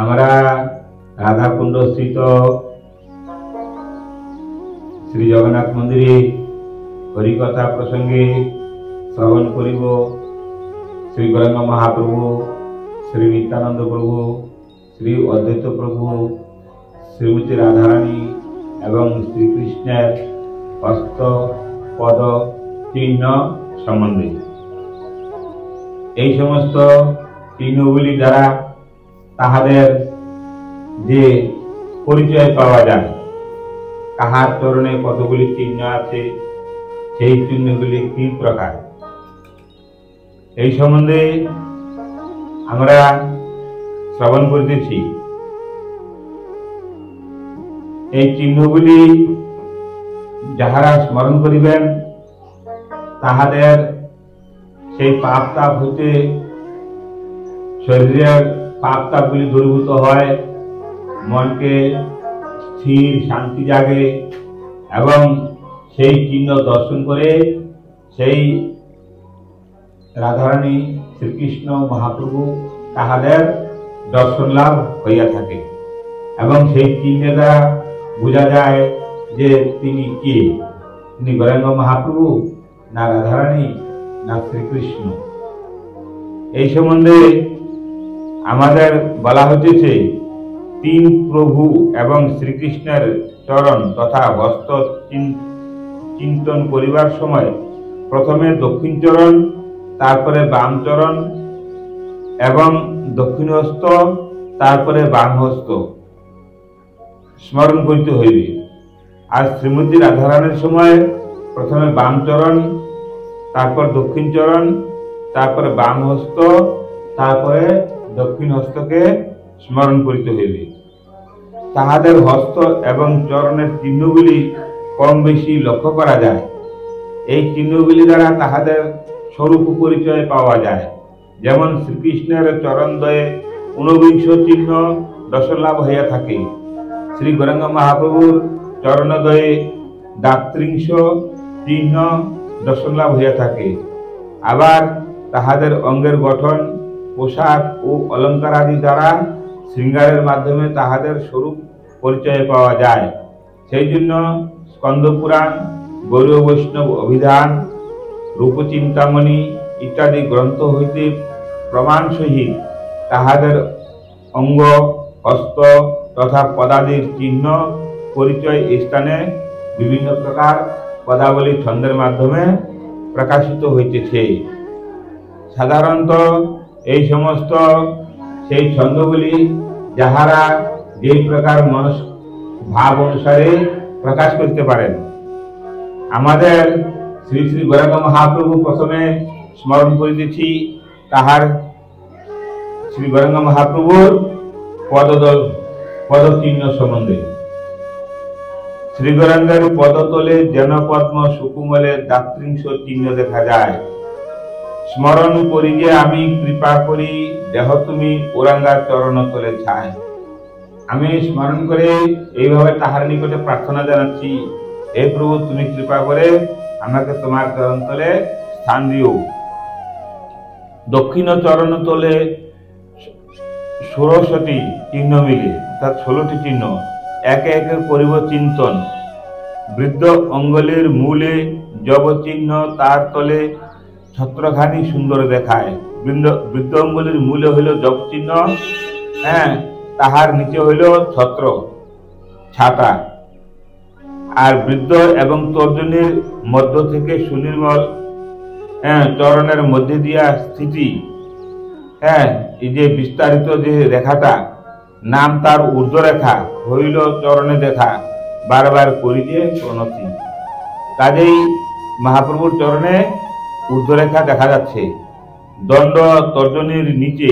আমরা রাধাকুণ্ড স্থিত শ্রী জগন্নাথ মন্দিরে হরিকথা প্রসঙ্গে শ্রবণ করিব। শ্রী গৌরাঙ্গ মহাপ্রভু, শ্রী নিত্যানন্দ প্রভু, শ্রী অদ্বৈত প্রভু, শ্রীমতী রাধারানী এবং শ্রীকৃষ্ণের হস্ত পদ চিহ্ন সম্বন্ধে। এই সমস্ত চিহ্নগুলি দ্বারা তাহাদের যে পরিচয় পাওয়া যায়, কাহার চরণে কতগুলি চিহ্ন আছে, সেই চিহ্নগুলি কি প্রকার, এই সম্বন্ধে আমরা শ্রবণ করিতেছি। এই চিহ্নগুলি যাহারা স্মরণ করিবেন তাহাদের সেই পাপ তাপ হইতে শরীরের পাপ তাপগুলি দূরীভূত হয়, মনকে স্থির শান্তি জাগে এবং সেই চিহ্ন দর্শন করে সেই রাধারানী শ্রীকৃষ্ণ মহাপ্রভু তাহাদের দর্শন লাভ হইয়া থাকে এবং সেই চিহ্নে দ্বারা বোঝা যায় যে তিনি কে, তিনি গৌরাঙ্গ মহাপ্রভু না রাধারানী না শ্রীকৃষ্ণ। এই সম্বন্ধে আমাদের বলা হইতেছে তিন প্রভু এবং শ্রীকৃষ্ণের চরণ তথা হস্ত চিন্তন করিবার সময় প্রথমে দক্ষিণ চরণ, তারপরে বাম চরণ এবং দক্ষিণ হস্ত, তারপরে বাম হস্ত স্মরণ করিতে হইবে। আর শ্রীমতী রাধারানীর সময় প্রথমে বাম চরণ, তারপর দক্ষিণ চরণ, তারপরে বাম হস্ত, তারপরে দক্ষিণ হস্তকে স্মরণ করিতে হইবে। তাহাদের হস্ত এবং চরণের চিহ্নগুলি কম বেশি লক্ষ্য করা যায়। এই চিহ্নগুলি দ্বারা তাহাদের স্বরূপ পরিচয় পাওয়া যায়। যেমন শ্রীকৃষ্ণের চরণদ্বয়ে ঊনবিংশ চিহ্ন দশলাভ হইয়া থাকে, শ্রী গৌরাঙ্গ মহাপ্রভুর চরণদ্বয়ে দাত্রিংশ চিহ্ন দশলাভ হইয়া থাকে। আবার তাহাদের অঙ্গের গঠন, পোশাক ও অলঙ্কার আদি দ্বারা শৃঙ্গারের মাধ্যমে তাহাদের স্বরূপ পরিচয় পাওয়া যায়। সেই জন্য স্কন্দ পুরাণ, গৌড়ীয় বৈষ্ণব অভিধান, রূপচিন্তামণি ইত্যাদি গ্রন্থ হইতে প্রমাণ সহিত তাহাদের অঙ্গ, হস্ত তথা পদাদির চিহ্ন পরিচয় স্থানে বিভিন্ন প্রকার পদাবলী ছন্দের মাধ্যমে প্রকাশিত হইতেছে। সাধারণত এই সমস্ত সেই ছন্দগুলি যাহারা যেই প্রকার মনস ভাব অনুসারে প্রকাশ করতে পারেন। আমাদের শ্রী শ্রী গৌরাঙ্গ মহাপ্রভু প্রথমে স্মরণ করিতেছি তাহার শ্রী গৌরাঙ্গ মহাপ্রভুর পদচিহ্ন সম্বন্ধে। শ্রী গৌরাঙ্গের পদতলে যেন পদ্ম সুকুমলে দাত্রিংশ চিহ্ন দেখা যায়। স্মরণ করি যে আমি কৃপা করি, দেহ তুমি ওরাঙ্গার চরণ তলে ছায়। আমি স্মরণ করে এইভাবে তাহার নিকটে প্রার্থনা জানাচ্ছি, হে প্রভু তুমি কৃপা করে আমাকে তোমার চরণ তলে স্থান দিও। দক্ষিণ চরণ তলে 16টি চিহ্ন মিলে, অর্থাৎ 16টি চিহ্ন একে একে করিব চিন্তন। বৃদ্ধ অঙ্গলের মূলে জব চিহ্ন, তার তলে ছত্রখানি সুন্দর দেখায়। বৃদ্ধ অঙ্গুলির মূলে হইল জপ চিহ্ন, তাহার নিচে হইল ছত্র ছাতা। আর বৃদ্ধ এবং তর্জনীর মধ্য থেকে সুনির্মল চরণের মধ্যে দিয়া স্থিতি, এই যে বিস্তারিত যে রেখাটা নাম তার ঊর্ধ্বরেখা হইল চরণে দেখা, বারবার করিতে প্রণতি। কাজেই মহাপ্রভুর চরণে ঊর্ধ্বরেখা দেখা যাচ্ছে। দণ্ড তর্জনীর নিচে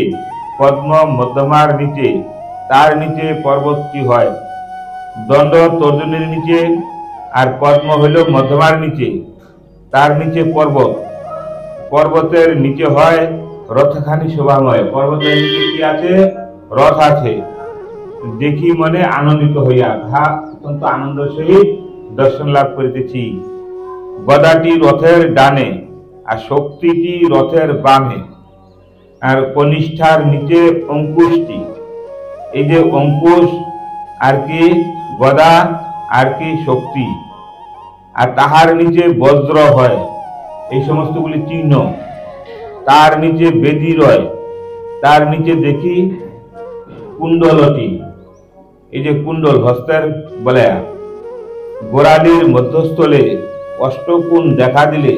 পদ্ম মধ্যমার নিচে, তার নিচে পর্বতটি হয়। দণ্ড তর্জনীর নিচে আর পদ্ম হইল মধ্যমার নিচে, তার নিচে পর্বত, পর্বতের নিচে হয় রথখানি শোভাময়। পর্বতের নিচে কি আছে? রথ আছে। দেখি মনে আনন্দিত হইয়া তাহা অত্যন্ত আনন্দ সহিত দর্শন লাভ করিতেছি। গদাটি রথের ডানে আর শক্তিটি রথের বামে, আর কনিষ্ঠার নিচে অঙ্কুশটি, এই যে অঙ্কুশ আর কি গদা আর কি শক্তি, আর তাহার নিচে বজ্র হয়, এই সমস্তগুলি চিহ্ন। তার নিচে বেদি রয়, তার নিচে দেখি কুণ্ডলটি, এই যে কুণ্ডল হস্তের বলে, গোড়ালির মধ্যস্থলে অষ্টকোণ দেখা দিলে,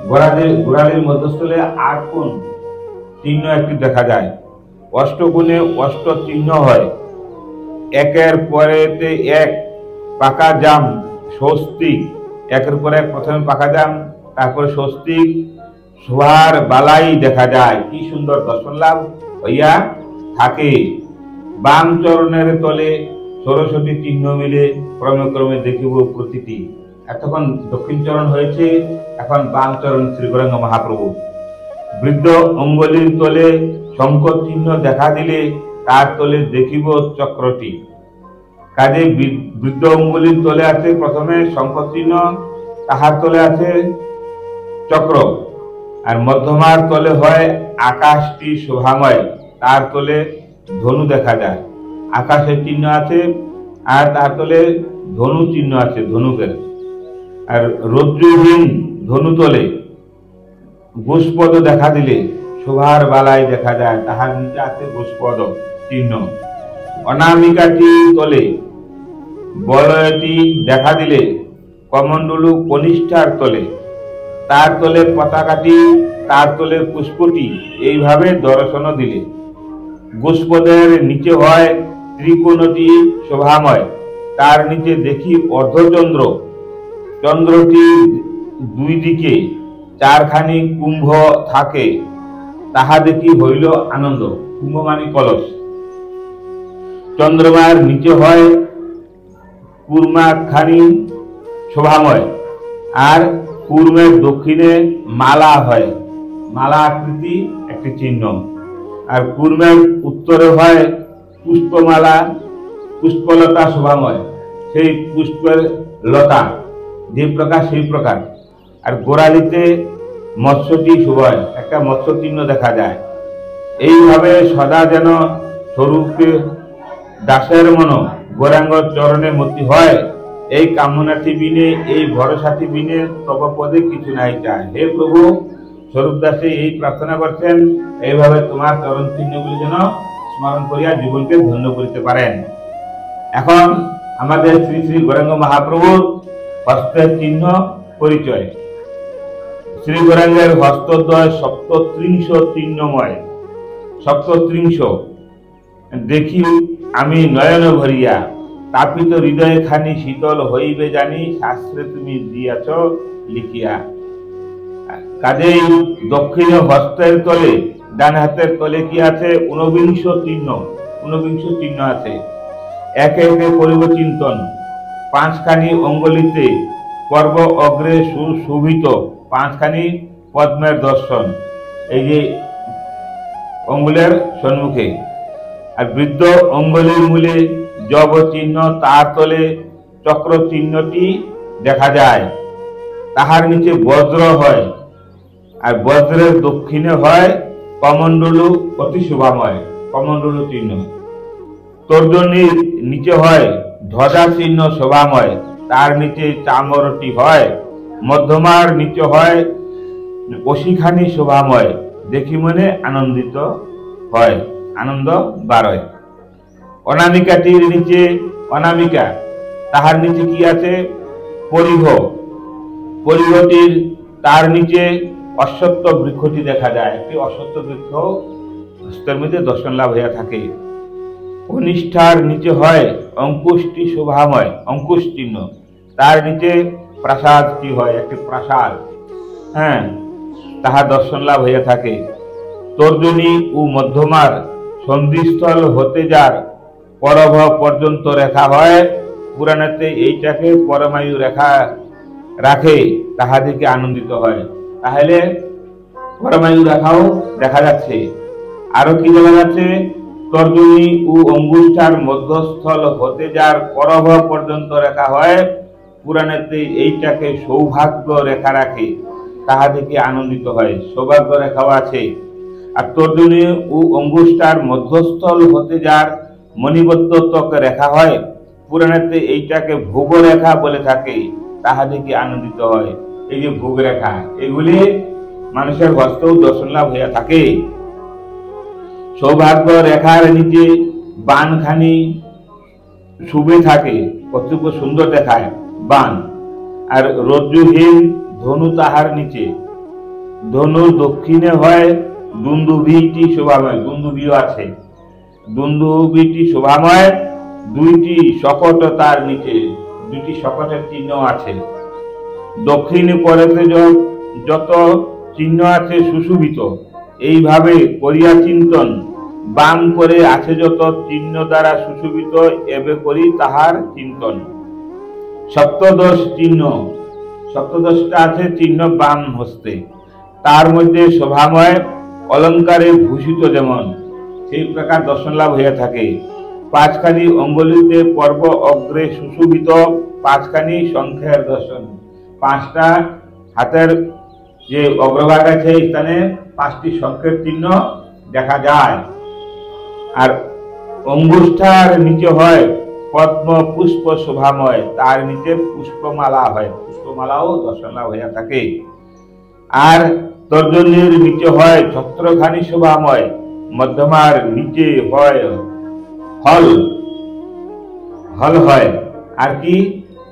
গোড়ালির মধ্যস্থলে 8 কোণ চিহ্ন একটি দেখা যায়। অষ্টকোণে অষ্ট চিহ্ন হয়, একের পরেতে এক পাকা জাম স্বস্তিক, একের পর এক প্রথমে পাকা জাম, তারপরে স্বস্তিক, সোহার বালাই দেখা যায়। কি সুন্দর দর্শন লাভ হইয়া থাকে। বাম চরণের তলে সরস্বতী চিহ্ন মিলে ক্রমে ক্রমে দেখিব প্রতিটি। এতক্ষণ দক্ষিণ চরণ হয়েছে, এখন বাম চরণ শ্রী গৌরাঙ্গ মহাপ্রভু। বৃদ্ধ অঙ্গুলির তলে শঙ্খ চিহ্ন দেখা দিলে তার তলে দেখিব চক্রটি। কাজে বৃদ্ধ অঙ্গুলির তলে আছে প্রথমে শঙ্খ চিহ্ন, তাহার তলে আছে চক্র, আর মধ্যমার তলে হয় আকাশটি শোভাময়, তার তলে ধনু দেখা যায়। আকাশের চিহ্ন আছে আর তার তলে ধনু চিহ্ন আছে, ধনুকের। আর রৌদ্রহীন ধনু তলে গোষ্পদ দেখা দিলে শোভার বালাই দেখা যায়, তাহার নিচে আছে গোষ্পদ চিহ্ন। অনামিকাটি তলে বলয়টি দেখা দিলে কমণ্ডলু কনিষ্ঠার তলে, তার তলে পতাকাটি, তার তলে পুষ্পটি, এইভাবে দর্শন দিলে। গোষ্পদের নিচে হয় ত্রিকোণটি শোভাময়, তার নিচে দেখি অর্ধচন্দ্র, চন্দ্রটি দুই দিকে 4খানি কুম্ভ থাকে, তাহা দেখি হইল আনন্দ। কুম্ভ মানে কলস। চন্দ্রমার নিচে হয় কুর্মাখানি শোভাময়, আর কুর্মের দক্ষিণে মালা হয়, মালা আকৃতি একটি চিহ্ন। আর কুর্মের উত্তরে হয় পুষ্পমালা, পুষ্পলতা শোভাময়, সেই পুষ্পের লতা যে প্রকার সেই প্রকার। আর গোড়ালিতে মৎস্যটি শোভায়, একটা মৎস্য চিহ্ন দেখা যায়। এইভাবে সদা যেন স্বরূপে দাসের মন গৌরাঙ্গ চরণে মতি হয়, এই কামনাটি বিনে, এই ভরসাটি বিনে তব পদে কিছু নাই চায়। হে প্রভু, স্বরূপ দাসে এই প্রার্থনা করছেন, এইভাবে তোমার চরণ চিহ্নগুলি যেন স্মরণ করিয়া জীবনকে ধন্য করিতে পারেন। এখন আমাদের শ্রী শ্রী গৌরাঙ্গ মহাপ্রভুর হস্তের চিহ্ন পরিচয়। শ্রী গৌরাঙ্গের হস্তদ্বয় সপ্তত্রিংশ চিহ্নময়, সপ্তত্রিংশ দেখি আমি নয়ন ভরিয়া, তাপিত হৃদয় খানি শীতল হইবে জানি, শাস্ত্রে তুমি দিয়াছ লিখিয়া। কাজেই দক্ষিণে হস্তের তলে, ডান হাতের তলে কি আছে? 49 চিহ্ন, 49 চিহ্ন আছে। একে একে করিব চিন্তন। 5খানি অঙ্গুলিতে পর্ব অগ্রে সুশোভিত 5খানি পদ্মের দর্শন, এই যে অঙ্গুলের সম্মুখে। আর বৃদ্ধ অঙ্গুলির মূলে জব চিহ্ন, তার তলে চক্র চিহ্নটি দেখা যায়। তাহার নিচে বজ্র হয়, আর বজ্রের দক্ষিণে হয় কমণ্ডলু অতি শোভাময়, কমণ্ডলু চিহ্ন। তর্জনীর নিচে হয় ধ্বজা চিহ্ন শোভাময়, তার নিচে চামরটি হয়। মধ্যমার নিচে হয় অশিখানি শোভাময়, দেখি মনে আনন্দিত হয়, আনন্দ বাড়য়। অনামিকাটির নিচে অনামিকা, তাহার নিচে কি আছে? পরিঘ। পরিঘটির তার নিচে অশ্বত্থ বৃক্ষটি দেখা যায়, একটি অশ্বত্থ বৃক্ষ হস্তের মধ্যে দর্শন লাভ হইয়া থাকে। কনিষ্ঠার নিচে হয় অঙ্কুশটি শোভাময়, অঙ্কুশ চিহ্ন, তার নিচে প্রাসাদটি হয়, একটি প্রাসাদ, হ্যাঁ, তাহা দর্শন লাভ হইয়া থাকে। তর্জনী ও মধ্যমার সন্ধিস্থল হতে যার পরভ পর্যন্ত রেখা হয়, পুরাণেতে এইটাকে পরমায়ু রেখা রাখে, তাহা দেখে আনন্দিত হয়। তাহলে পরমায়ু রেখাও দেখা যাচ্ছে। আরো কি দেখা যাচ্ছে? তর্জনী ও অঙ্গুষ্ঠার মধ্যস্থল হতে যার পরভ পর্যন্ত রেখা হয়, পুরাণেতে এইটাকে সৌভাগ্য রেখা রাখে, তাহা দেখে আনন্দিত হয়। সৌভাগ্য রেখাও আছে। আর তর্জনী ও অঙ্গুষ্ঠার মধ্যস্থল হতে যার মণিবদ্ধ রেখা হয়, পুরাণেতে এইটাকে ভোগ রেখা বলে থাকে, তাহা দেখে আনন্দিত হয়। এই যে ভোগ রেখা, এগুলি মানুষের হস্তেও দর্শন লাভ হইয়া থাকে। সৌভাগ্য রেখার নিচে বানখানি শুভে থাকে, অত্যন্ত সুন্দর দেখায় বান। আর রজ্জুহীন ধনু তাহার নিচে, ধনু দক্ষিণে হয় দুন্দুভিটি শোভাময়, দুন্দুভিও আছে, দুন্দুভিটি শোভাময়, দুইটি শকট তার নিচে, দুইটি শকটের চিহ্ন আছে। দক্ষিণে পরেতে যত চিহ্ন আছে সুশোভিত, এইভাবে করিয়া চিন্তন, বাম করে আছে যত চিহ্ন দ্বারা সুশোভিত, এবে করি তাহার চিন্তন। সপ্তদশ চিহ্ন, সপ্তদশটা আছে চিহ্ন বাম হস্তে, তার মধ্যে শোভাময় অলঙ্কারে ভূষিত, যেমন সেই প্রকার দর্শন লাভ হইয়া থাকে। পাঁচখানি অঙ্গুলিতে পর্ব অগ্রে সুশোভিত, পাঁচখানি শঙ্খের দর্শন, পাঁচটা হাতের যে অগ্রভাগ আছে স্থানে পাঁচটি শঙ্খের চিহ্ন দেখা যায়। আর অঙ্গুষ্ঠার নিচে হয় পদ্ম পুষ্প শোভাময়, তার নিচে পুষ্পমালা হয়, পুষ্পমালাও দর্শন লাভ হইয়া থাকে। আর তর্জনীর নিচে হয় ছত্রখানি শোভাময়, মধ্যমার নিচে হয় হল, হল হয়। আর কি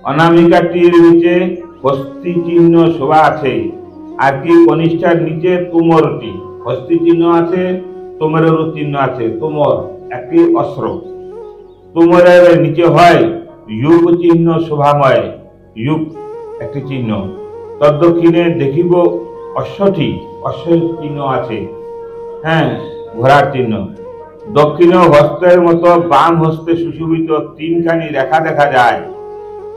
অনামিকাটির নিচে হস্তি চিহ্ন শোভা আছে। আর কি কনিষ্ঠার নিচে তুমরটি, হস্তি চিহ্ন আছে, তোমরেরও চিহ্ন আছে, তোমর একটি অস্ত্র। তুমরের নিচে হয় যুগ চিহ্ন শোভাময়, যুগ একটি চিহ্ন। তদ্দক্ষিণে দেখিব অশ্বটি, অশ্বের চিহ্ন আছে, হ্যাঁ, ঘোড়ার চিহ্ন। দক্ষিণ হস্তের মতো বাম হস্তে সুশোভিত তিনখানি রেখা দেখা যায়।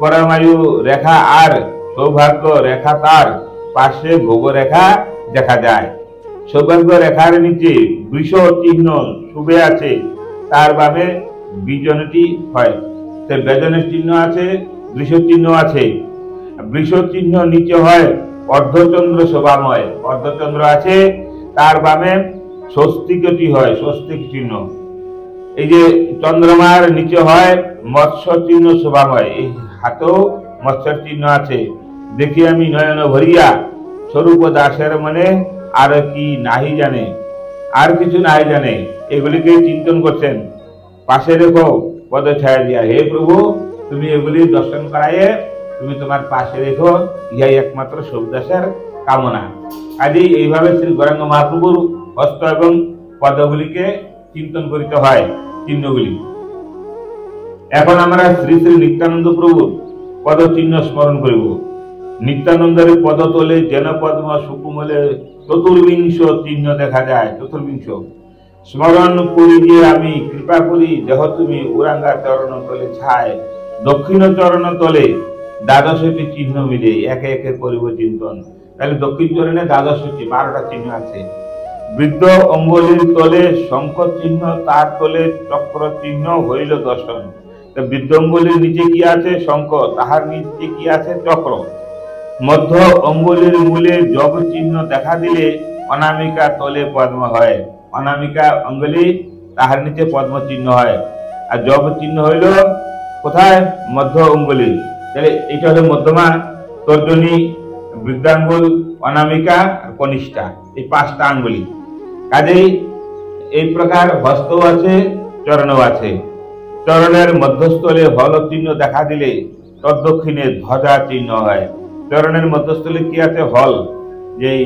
পরমায়ু রেখা আর সৌভাগ্য রেখা, তার পাশে ভোগ রেখা দেখা যায়। সৌভাগ্য রেখার নিচে বৃষ চিহ্ন শুভে আছে, তার বামে বীজনটি হয়। বেজনের চিহ্ন আছে, বৃষ চিহ্ন আছে। বৃষ চিহ্ন নিচে হয় অর্ধচন্দ্র শোভাময়, অর্ধচন্দ্র আছে, তার বামে স্বস্তিকটি হয়, স্বস্তিক চিহ্ন। এই যে চন্দ্রমার নিচে হয় মৎস্য চিহ্ন শোভাময়, এই হাতেও মৎস্যের চিহ্ন আছে। দেখি আমি নয়ন ভরিয়া, স্বরূপ দাসের মনে আর কি নাহি জানে, আর কিছু নাহি জানে, এগুলিকে চিন্তন করছেন। পাশে রেখো পদ ছায়া দিয়া, হে প্রভু তুমি এগুলি দর্শন করাইয়ে তুমি তোমার পাশে রেখো, ইহাই একমাত্র সৌদাসের কামনা। কাজেই এইভাবে শ্রী গৌরাঙ্গ মহাপ্রভুর হস্ত এবং পদগুলিকে চিন্তন করিতে হয়, চিহ্নগুলি। এখন আমরা শ্রী শ্রী নিত্যানন্দ প্রভুর পদ চিহ্ন স্মরণ করিব। নিত্যানন্দের পদতলে যেন পদ্ম সুকুমলে চতুর্বিংশ চিহ্ন দেখা যায়, চতুর্বিংশ। স্মরণ করি যে আমি, কৃপা করি দেহ তুমি, উরাঙ্গা চরণ তলে ছায়, দক্ষিণ চরণ তলে দ্বাদশটি চিহ্ন মিলে, একে একে করিব চিন্তন। তাহলে দক্ষিণ চরণে দ্বাদশটি 12টা চিহ্ন আছে। বৃদ্ধ অঙ্গুলির তলে শঙ্খ চিহ্ন, তার তলে চক্র চিহ্ন হইল দর্শন। বৃদ্ধ অঙ্গুলির নিচে কি আছে? শঙ্খ, তাহার নিচে কি আছে? চক্র। মধ্য অঙ্গুলির মূলে জব চিহ্ন দেখা দিলে অনামিকা তলে পদ্ম হয়। অনামিকা অঙ্গুলি, তাহার নিচে পদ্ম চিহ্ন হয়। আর জব চিহ্ন হইল কোথায়? মধ্য অঙ্গুলি। তাহলে এটা হলো মধ্যমা, তর্জনী, বৃদ্ধাঙ্গুল, অনামিকা আর কনিষ্ঠা, এই 5টা আঙ্গুলি। কাজেই এই প্রকার হস্তও আছে, চরণও আছে। চরণের মধ্যস্থলে হল চিহ্ন দেখা দিলে তদ্দক্ষিণে ধ্বজা চিহ্ন হয়। চরণের মধ্যস্থলে কি আছে? হল, যেই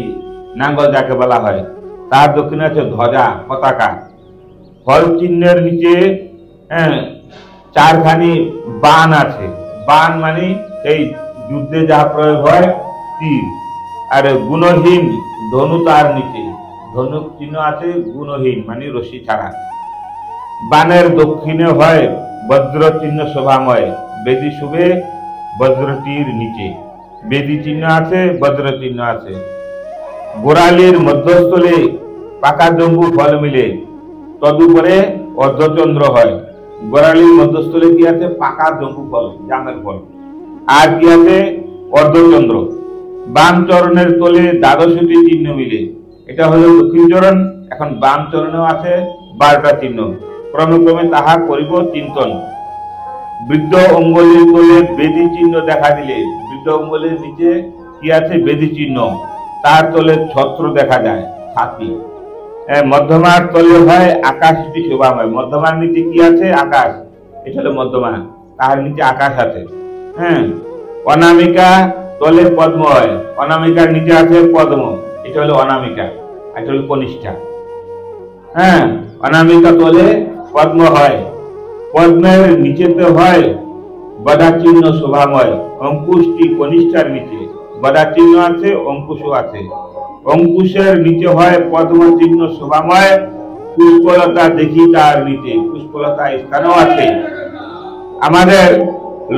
নাঙ্গল যাকে বলা হয়, তার দক্ষিণে আছে ধ্বজা, পতাকা। হল চিহ্নের নিচে 4খানি বাণ আছে। বাণ মানে এই যুদ্ধে যা প্রয়োগ হয়, তীর। আর গুণহীন ধনু তার নিচে, ধনুক চিহ্ন আছে, গুণহীন মানে রশি ছাড়া। বাণের দক্ষিণে হয় বজ্র চিহ্ন শোভাময়, বেদি শুভে বজ্রটির নিচে। বেদি চিহ্ন আছে, বজ্র চিহ্ন আছে। গোড়ালির মধ্যস্থলে পাকা জম্বু ফল মিলে, তদুপরে অর্ধচন্দ্র হয়। গোড়ালির মধ্যস্থলে কি আছে? পাকা জম্বু ফল, জামের ফল। আর কি আছে? অর্ধচন্দ্র। বাম চরণের তলে দ্বাদশটি চিহ্ন মিলে, এটা হলো দক্ষিণ চরণ। এখন বাম চরণেও আছে 12টা চিহ্ন। ক্রমে তাহা করিব চিন্তন। বৃদ্ধ অঙ্গুলির তলে বেদি চিহ্ন দেখা দিলে, বৃদ্ধ অঙ্গুলির নিচে কি আছে? বেদি চিহ্ন, তার তলে ছত্র দেখা যায়, ছাতি। মধ্যমার তলে হয় আকাশটি শোভাময়। মধ্যমার নিচে কি আছে? আকাশ, এটা হলো মধ্যমা, তার নিচে আকাশ আছে। হ্যাঁ, অনামিকা তলে পদ্ম হয়, অনামিকার নিচে আছে পদ্ম, এটা হলো অনামিকা, এটা হলো কনিষ্ঠা। হ্যাঁ, অনামিকা তলে পদ্ম হয়, পদ্মের নিচেতে হয় গদা চিহ্ন শোভাময়। অঙ্কুশটি কনিষ্ঠার নিচে, গদা চিহ্ন আছে, অঙ্কুশও আছে। অঙ্কুশের নিচে হয় পদ্ম চিহ্ন শোভাময়। পুষ্পলতা দেখি তার নিচে, পুষ্পলতা স্থানও আছে। আমাদের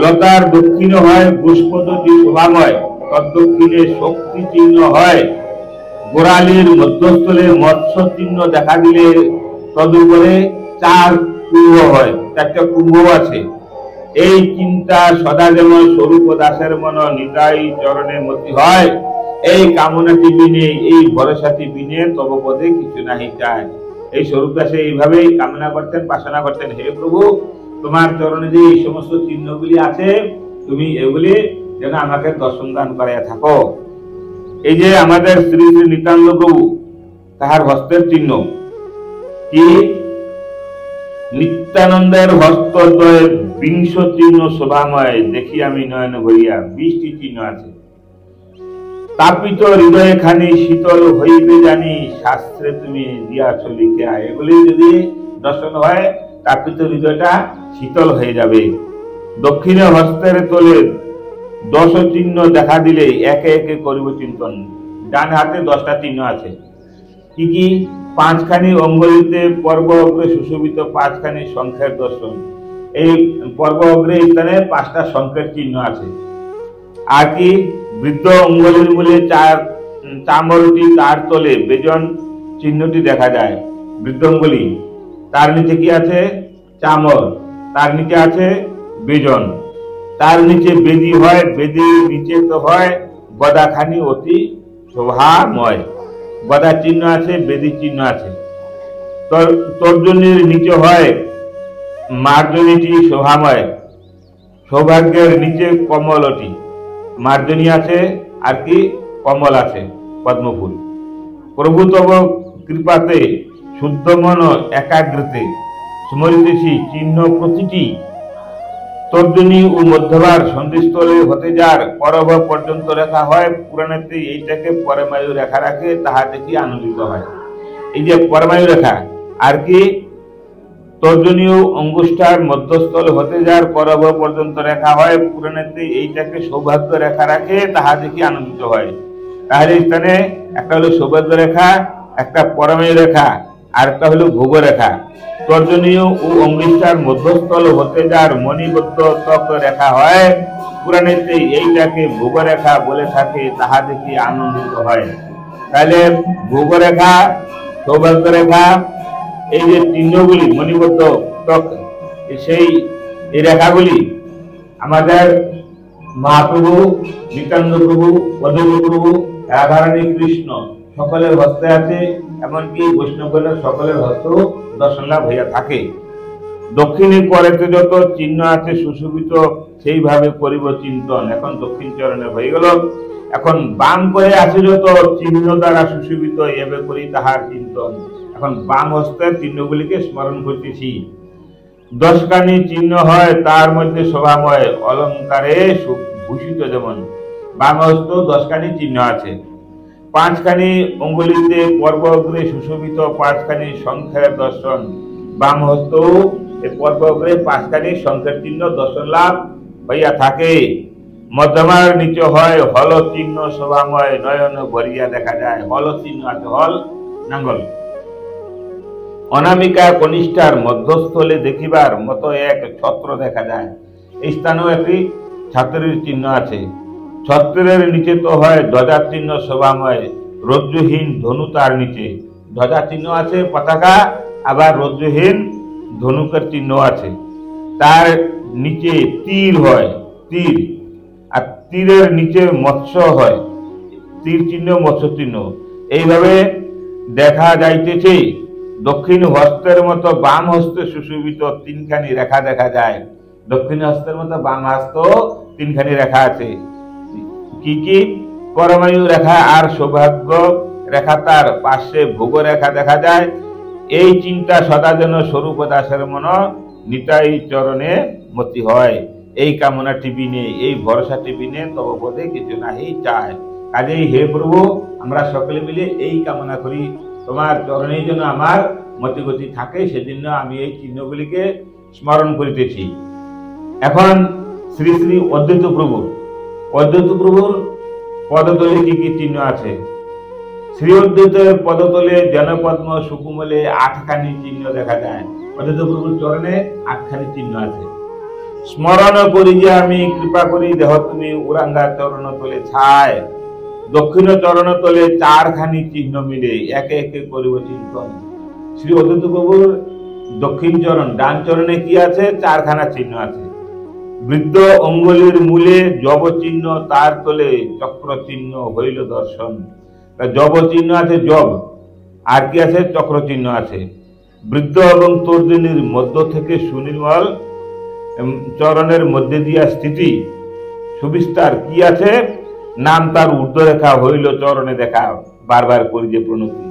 লতার দক্ষিণে হয় পুষ্পদতি শোভাময়, তদ্দক্ষিণে শক্তি চিহ্ন হয়। গোড়ালির মধ্যস্থলে মৎস্য চিহ্ন দেখা দিলে তদুপরে চার কুম্ভ হয়, চারটা কুম্ভ আছে। এই চিন্তা সদা যেমন স্বরূপ দাসের মন নিতাই চরণে মতি হয়। এই কামনাটি বিনে, এই ভরসাটি বিনে তব পদে কিছু নাহি চায়। এই স্বরূপ দাসে এইভাবেই কামনা করতেন, বাসনা করতেন, হে প্রভু, তোমার চরণে যে এই সমস্ত চিহ্নগুলি আছে, তুমি এগুলি যেন আমাকে দর্শন দান করিয়া থাকো। এই যে আমাদের শ্রী শ্রী নিত্যানন্দ প্রভু, তাহার হস্তের চিহ্ন কি? নিত্যানন্দের হস্তদ্বয়ে বিংশ চিহ্ন শোভাময়, দেখি আমি নয়ন ভরিয়া, 20টি চিহ্ন আছে। তাপিত হৃদয়ে খানি শীতল হইবে জানি, শাস্ত্রে তুমি দিয়াছ লিখিয়া। এগুলি যদি দর্শন হয়, তাপিত হৃদয়টা শীতল হয়ে যাবে। দক্ষিণে হস্তের তলে 10 চিহ্ন দেখা দিলে একে একে করিব চিন্তন। ডান হাতে 10টা চিহ্ন আছে। কি কি? 5খানি অঙ্গুলিতে পর্ব অগ্রে সুশোভিত 5খানি শঙ্খের দর্শন। এই পর্ব অগ্রে স্থানে 5টা শঙ্খের চিহ্ন আছে। আর কি? বৃদ্ধ অঙ্গুলির মূলে চামরটি, তার তলে বেজন চিহ্নটি দেখা যায়। বৃদ্ধ অঙ্গুলি, তার নিচে কি আছে? চামর, তার নিচে আছে বেজন, তার নিচে বেদি হয়, বেদির নিচে তো হয় গদাখানি অতি শোভাময়। গদা চিহ্ন আছে, বেদি চিহ্ন আছে। তর্জনীর নিচে হয় মার্জনীটি শোভাময়। সৌভাগ্যের নিচে কমলটি, মার্জনী আছে, আর কি? কমল আছে, পদ্মফুল। প্রভু তব কৃপাতে শুদ্ধ মন একাগ্রতে স্মরিতেছি চিহ্ন প্রতিটি। তর্জনী ও মধ্যভার সন্ধিস্থলে হতে যার পরভ পর্যন্ত রেখা হয়। পুরাণেতে এইটাকে পরমায়ু রেখা রাখে, তাহা দেখি আনন্দিত হয়। এই যে পরমায়ু রেখা, আর কি? তর্জনীয় অঙ্গুষ্ঠার মধ্যস্থল হতে যার পরভ পর্যন্ত রেখা হয়। পুরাণেতে এইটাকে সৌভাগ্য রেখা রাখে, তাহা দেখি আনন্দিত হয়। তাহলে স্থানে একটা হলো সৌভাগ্য রেখা, একটা পরমায়ু রেখা, আর একটা হলো ভোগ রেখা। তর্জনীয় ও অঙ্গুষ্ঠার মধ্যস্থল হতে যার মণিবদ্ধ ত্বক রেখা হয়। পুরাণেতে এইটাকে ভোগ রেখা বলে থাকে, তাহা দেখি আনন্দিত হয়। তাহলে ভোগ রেখা, সৌভাগ্য রেখা, এই যে চিহ্নগুলি মণিবদ্ধ ত্বক, সেই এই রেখাগুলি আমাদের মহাপ্রভু, নিত্যানন্দ প্রভু, অদ্বৈত প্রভু, রাধারানী, কৃষ্ণ সকলের হস্তে আছে। এমনকি বৈষ্ণবগণের সকলের হস্ত দর্শন লাভ হইয়া থাকে। দক্ষিণে করেতে যত চিহ্ন আছে সুশোভিত, সেইভাবে করিব চিন্তন। এখন দক্ষিণ চরণে হয়ে গেল। এখন বাম করে আছে যত চিহ্ন দ্বারা সুশোভিত, এভাবে করি তাহার চিন্তন। এখন বাম হস্তের চিহ্নগুলিকে স্মরণ করতেছি। 10খানি চিহ্ন হয়, তার মধ্যে শোভাময় অলঙ্কারে ভূষিত। যেমন বাম হস্ত 10খানি চিহ্ন আছে। 5খানি অঙ্গুলিতে পর্ব অগ্রে সুশোভিত 5খানি শঙ্খের দর্শন। বাম হস্ত পর্ব অগ্রে 5খানি শঙ্খের চিহ্ন দর্শন লাভ হইয়া থাকে। মধ্যমার নিচে হয় হল চিহ্ন শোভাময়, নয়ন ভরিয়া দেখা যায়। হল চিহ্ন আছে, হল নাঙ্গল। অনামিকা কনিষ্ঠার মধ্যস্থলে দেখিবার মতো এক ছত্র দেখা যায়। এই স্থানেও একটি ছাত্রের চিহ্ন আছে। ছত্রের নিচে তো হয় ধ্বজা চিহ্ন শোভাময়, রজ্জুহীন ধনু তার নিচে। ধ্বজা চিহ্ন আছে, পতাকা, আবার রজ্জুহীন ধনুকের চিহ্ন আছে। তার নিচে তীর হয়, তীর, আর তীরের নিচে মৎস্য হয়, তীর চিহ্ন, মৎস্য চিহ্ন। এইভাবে দেখা যাইতেছে দক্ষিণ হস্তের মতো বাম হস্তে সুশোভিত তিনখানি রেখা দেখা যায়। দক্ষিণ হস্তের মতো বাম হস্ত তিনখানি রেখা আছে। কি কি? পরমায়ু রেখা আর সৌভাগ্য রেখা, তার পাশে ভোগ রেখা দেখা যায়। এই চিন্তা সদা যেন স্বরূপ দাসের মন নিতাই চরণে মতি হয়। এই কামনা টিবিনে, এই ভরসা টিবিনে তব পদে কিছু নাহি চায়। কাজেই হে প্রভু, আমরা সকলে মিলে এই কামনা করি, তোমার চরণেই যেন আমার মতিগতি থাকে, সেজন্য আমি এই চিহ্নগুলিকে স্মরণ করিতেছি। এখন শ্রী শ্রী অদ্বৈত প্রভুর পদতলে কি কি চিহ্ন আছে? শ্রী অদ্বৈতের পদতলে জনপদ্ম সুকুমলে 8খানি চিহ্ন দেখা যায়। অদ্বৈত প্রভুর চরণে 8খানি চিহ্ন আছে। স্মরণ করি যে আমি, কৃপা করি দেহ তুমি, উরাঙ্গা চরণ তলে ছায়। দক্ষিণ চরণ তলে 4খানি চিহ্ন মিলে একে একে করিব চিন্তন। শ্রী অদ্বৈত প্রভুর দক্ষিণ চরণ, ডান চরণে কি আছে? 4খানা চিহ্ন আছে। বৃদ্ধ অঙ্গুলির মূলে জব চিহ্ন, তার তলে চক্র চিহ্ন হইল দর্শন। জব চিহ্ন আছে, জব, আর কি আছে? চক্র চিহ্ন আছে। বৃদ্ধ এবং তর্জনীর মধ্য থেকে সুনির্মল চরণের মধ্যে দিয়া স্থিতি সুবিস্তার কি আছে? নাম তার ঊর্ধ্বরেখা হইল চরণে দেখা, বারবার করি যে প্রণতি।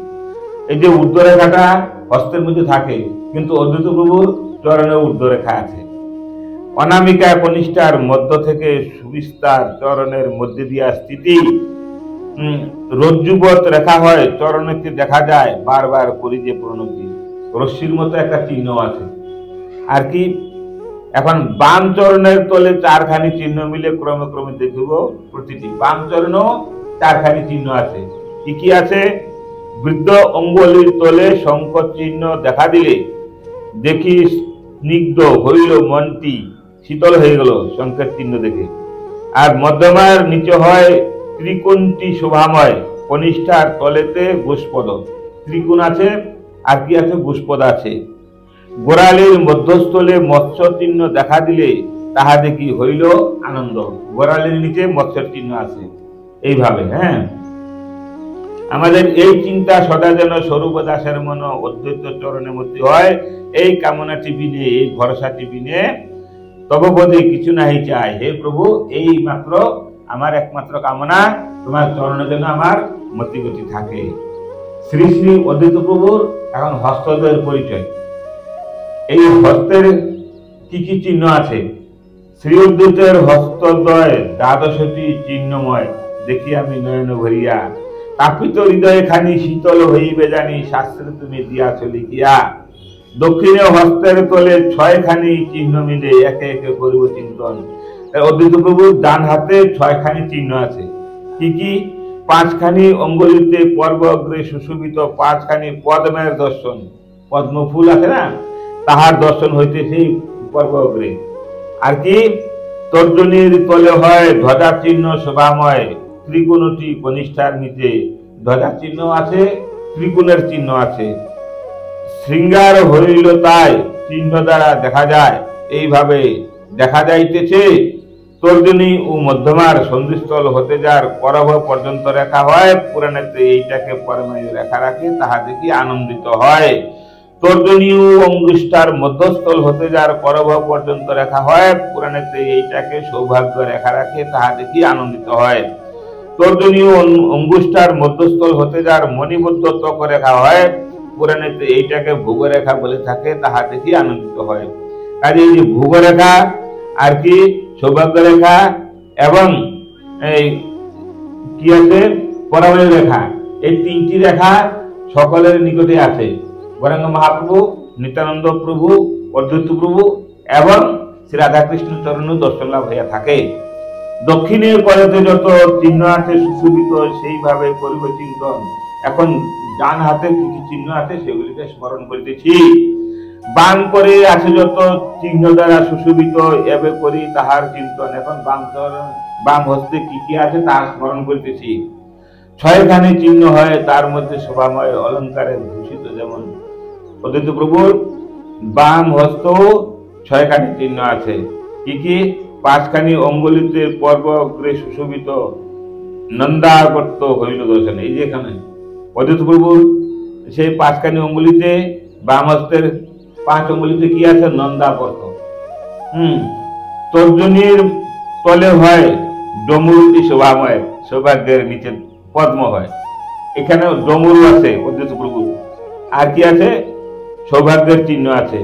এই যে ঊর্ধ্বরেখাটা হস্তের মধ্যে থাকে, কিন্তু অদ্বৈত প্রভুর চরণে ঊর্ধ্বরেখা আছে। অনামিকা কনিষ্ঠার মধ্য থেকে সুবিস্তার চরণের মধ্যে দিয়া স্থিতি রজ্জুবৎ রেখা হয়, চরণকে দেখা যায়, বারবার করি যে প্রণতি। রশ্মির মতো একটা চিহ্ন আছে। আর কি? এখন বাম চরণের তলে 4খানি চিহ্ন মিলে ক্রমে ক্রমে দেখিব প্রতিটি। বাম চরণ 4খানি চিহ্ন আছে। কি কি আছে? বৃদ্ধ অঙ্গুলির তলে শঙ্খ চিহ্ন দেখা দিলে দেখি স্নিগ্ধ হইল মনটি, শীতল হয়ে গেল শঙ্খের চিহ্ন দেখে। আর মধ্যমার নিচে হয় ত্রিকোণটি শোভাময়, কনিষ্ঠার তলেতে গোষ্পদ। ত্রিকোণ আছে, আর কি আছে? গোষ্পদ আছে। গোড়ালির মধ্যস্থলে মৎস্য চিহ্ন দেখা দিলে তাহা দেখি হইল আনন্দ। গোড়ালির নিচে মৎস্যের চিহ্ন আছে। এইভাবে আমাদের এই চিন্তা সদা যেন স্বরূপ দাসের মন অদ্বৈত চরণে মতি হয়। এই কামনাটি বিনে, এই ভরসাটি বিনে তব পদে কিছু নাহি চাই। হে প্রভু, এই মাত্র আমার একমাত্র কামনা, তোমার চরণে যেন আমার মতিগতি থাকে। শ্রী শ্রী অদ্বৈত প্রভুর এখন হস্তদ্বয়ের পরিচয়। এই হস্তের কি কি চিহ্ন আছে? শ্রী অদ্বৈতের হস্তদ্বয় 12টি চিহ্নময়, দেখি আমি নয়ন ভরিয়া। তাপিত হৃদয়ে খানি শীতল হইবে জানি, শাস্ত্রে তুমি দিয়াছ লিখিয়া। দক্ষিণে হস্তের তলে 6খানি চিহ্ন মিলে একে একে করিব চিন্তন। অদ্বৈত প্রভুর ডান হাতে 6খানি চিহ্ন আছে। কি কি? 5খানি অঙ্গুলিতে পর্ব অগ্রে সুশোভিত 5খানি পদ্মের দর্শন। পদ্ম ফুল আছে না, তাহার দর্শন হইতেছে পর্ব অগ্রে। আর কি? তর্জনীর তলে হয় ধ্বজা চিহ্ন শোভাময়, ত্রিকোণটি কনিষ্ঠার নিচে ধ্বজা চিহ্ন আছে, ত্রিকোণের চিহ্ন আছে। শৃঙ্গার হইল তাই চিহ্ন দ্বারা দেখা যায়, এইভাবে দেখা যাইতেছে। তর্জনী ও মধ্যমার সন্ধিস্থল হতে যার করভ পর্যন্ত রেখা হয়, পুরাণেতে এইটাকে পরমায়ু রেখা রাখে, তাহা দেখি আনন্দিত হয়। তর্জনী ও অঙ্গুষ্ঠার মধ্যস্থল হতে যার করভ পর্যন্ত রেখা হয়, পুরাণেতে এইটাকে সৌভাগ্য রেখা রাখে, তাহা দেখি আনন্দিত হয়। তর্জনী ও অঙ্গুষ্ঠার মধ্যস্থল হতে যার মণিবদ্ধ ত্বক রেখা হয়, পুরাণেতে এইটাকে ভোগরেখা বলে থাকে, তাহা দেখি আনন্দিত হয়। কাজে এই যে ভোগরেখা, আর কি সৌভাগ্য রেখা, এবং এই কি আছে পরমায়ু রেখা, এই 3টি রেখা সকলের নিকটে আছে। গৌরাঙ্গ মহাপ্রভু, নিত্যানন্দ প্রভু, অদ্বৈত প্রভু এবং শ্রী রাধাকৃষ্ণ চরণ দর্শন লাভ হইয়া থাকে। দক্ষিণের পরেতে যত চিহ্ন আছে সুশোভিত, সেইভাবে করিব চিন্তন। এখন ডান হাতে কি কি চিহ্ন আছে সেগুলিকে স্মরণ করিতেছি। বাম করে আছে যত চিহ্ন দ্বারা সুশোভিত, এবে করি তাহার চিন্তন। এখন বাম হস্তে কি কি আছে তাহার স্মরণ করিতেছি। 6খানি চিহ্ন হয়, তার মধ্যে শোভাময় অলঙ্কারে ভূষিত। যেমন অদ্বৈত প্রভুর বাম হস্ত 6খানি চিহ্ন আছে। কি কি? 5খানি অঙ্গুলিতে পর্ব অগ্রে সুশোভিত, নন্দাবর্ত হইল দর্শন। এই যে এখানে অদ্বৈত প্রভুর সেই 5খানি অঙ্গুলিতে বাম হস্তের 5 অঙ্গুলিতে কি আছে? নন্দাপর্ত। তর্জনীর তলে হয় ডমরুটি শোভাময়, সৌভাগ্যের নিচে পদ্ম হয়। এখানে ডমরু আছে অদ্বৈত প্রভু, আর কি আছে? সৌভাগ্যের চিহ্ন আছে।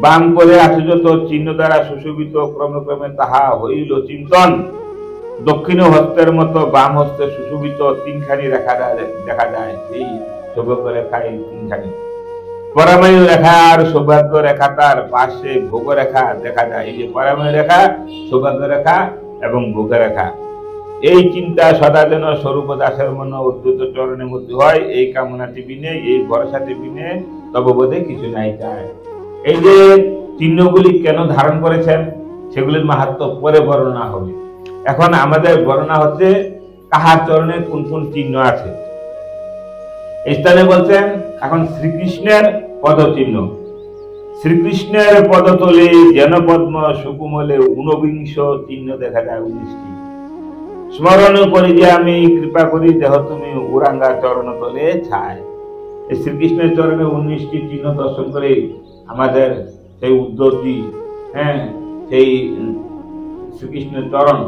বাম করে আছে যত চিহ্ন দ্বারা সুশোভিত, ক্রমে ক্রমে তাহা হইল চিন্তন। দক্ষিণ হস্তের মতো বাম হস্তে সুশোভিত 3খানি রেখা দেখা যায়। এই সৌভাগ্য রেখা, এই 3খানি পরাময় রেখা আর সৌভাগ্য রেখা, তার পাশে ভোগ রেখা দেখা যায়। এই যে পরাময় রেখা, সৌভাগ্য রেখা এবং ভোগ রেখা। এই চিন্তা সদা যেন স্বরূপ দাসের মন উদ্ধত চরণের মধ্যে হয়। এই কামনাটি বিনে, এই ভরসাটি বিনে তব বোধে কিছু নাই চায়। এই যে চিহ্নগুলি কেন ধারণ করেছেন সেগুলির মাহাত্ম্য পরে বর্ণনা হবে। এখন আমাদের বর্ণনা হচ্ছে কাহার চরণে কোন কোন চিহ্ন আছে। এই স্থানে বলছেন এখন শ্রীকৃষ্ণের পদচিহ্ন। শ্রীকৃষ্ণের পদতলে যেন পদ্ম সুকুমলে 49 চিহ্ন দেখা যায়, 19টি। স্মরণ করি যে আমি কৃপা করি, দেহ তুমি উরাঙ্গা চরণ তলে ছায়। এই শ্রীকৃষ্ণের চরণে 19টি চিহ্ন দর্শন করে আমাদের সেই উদ্ধবজি, সেই শ্রীকৃষ্ণের চরণ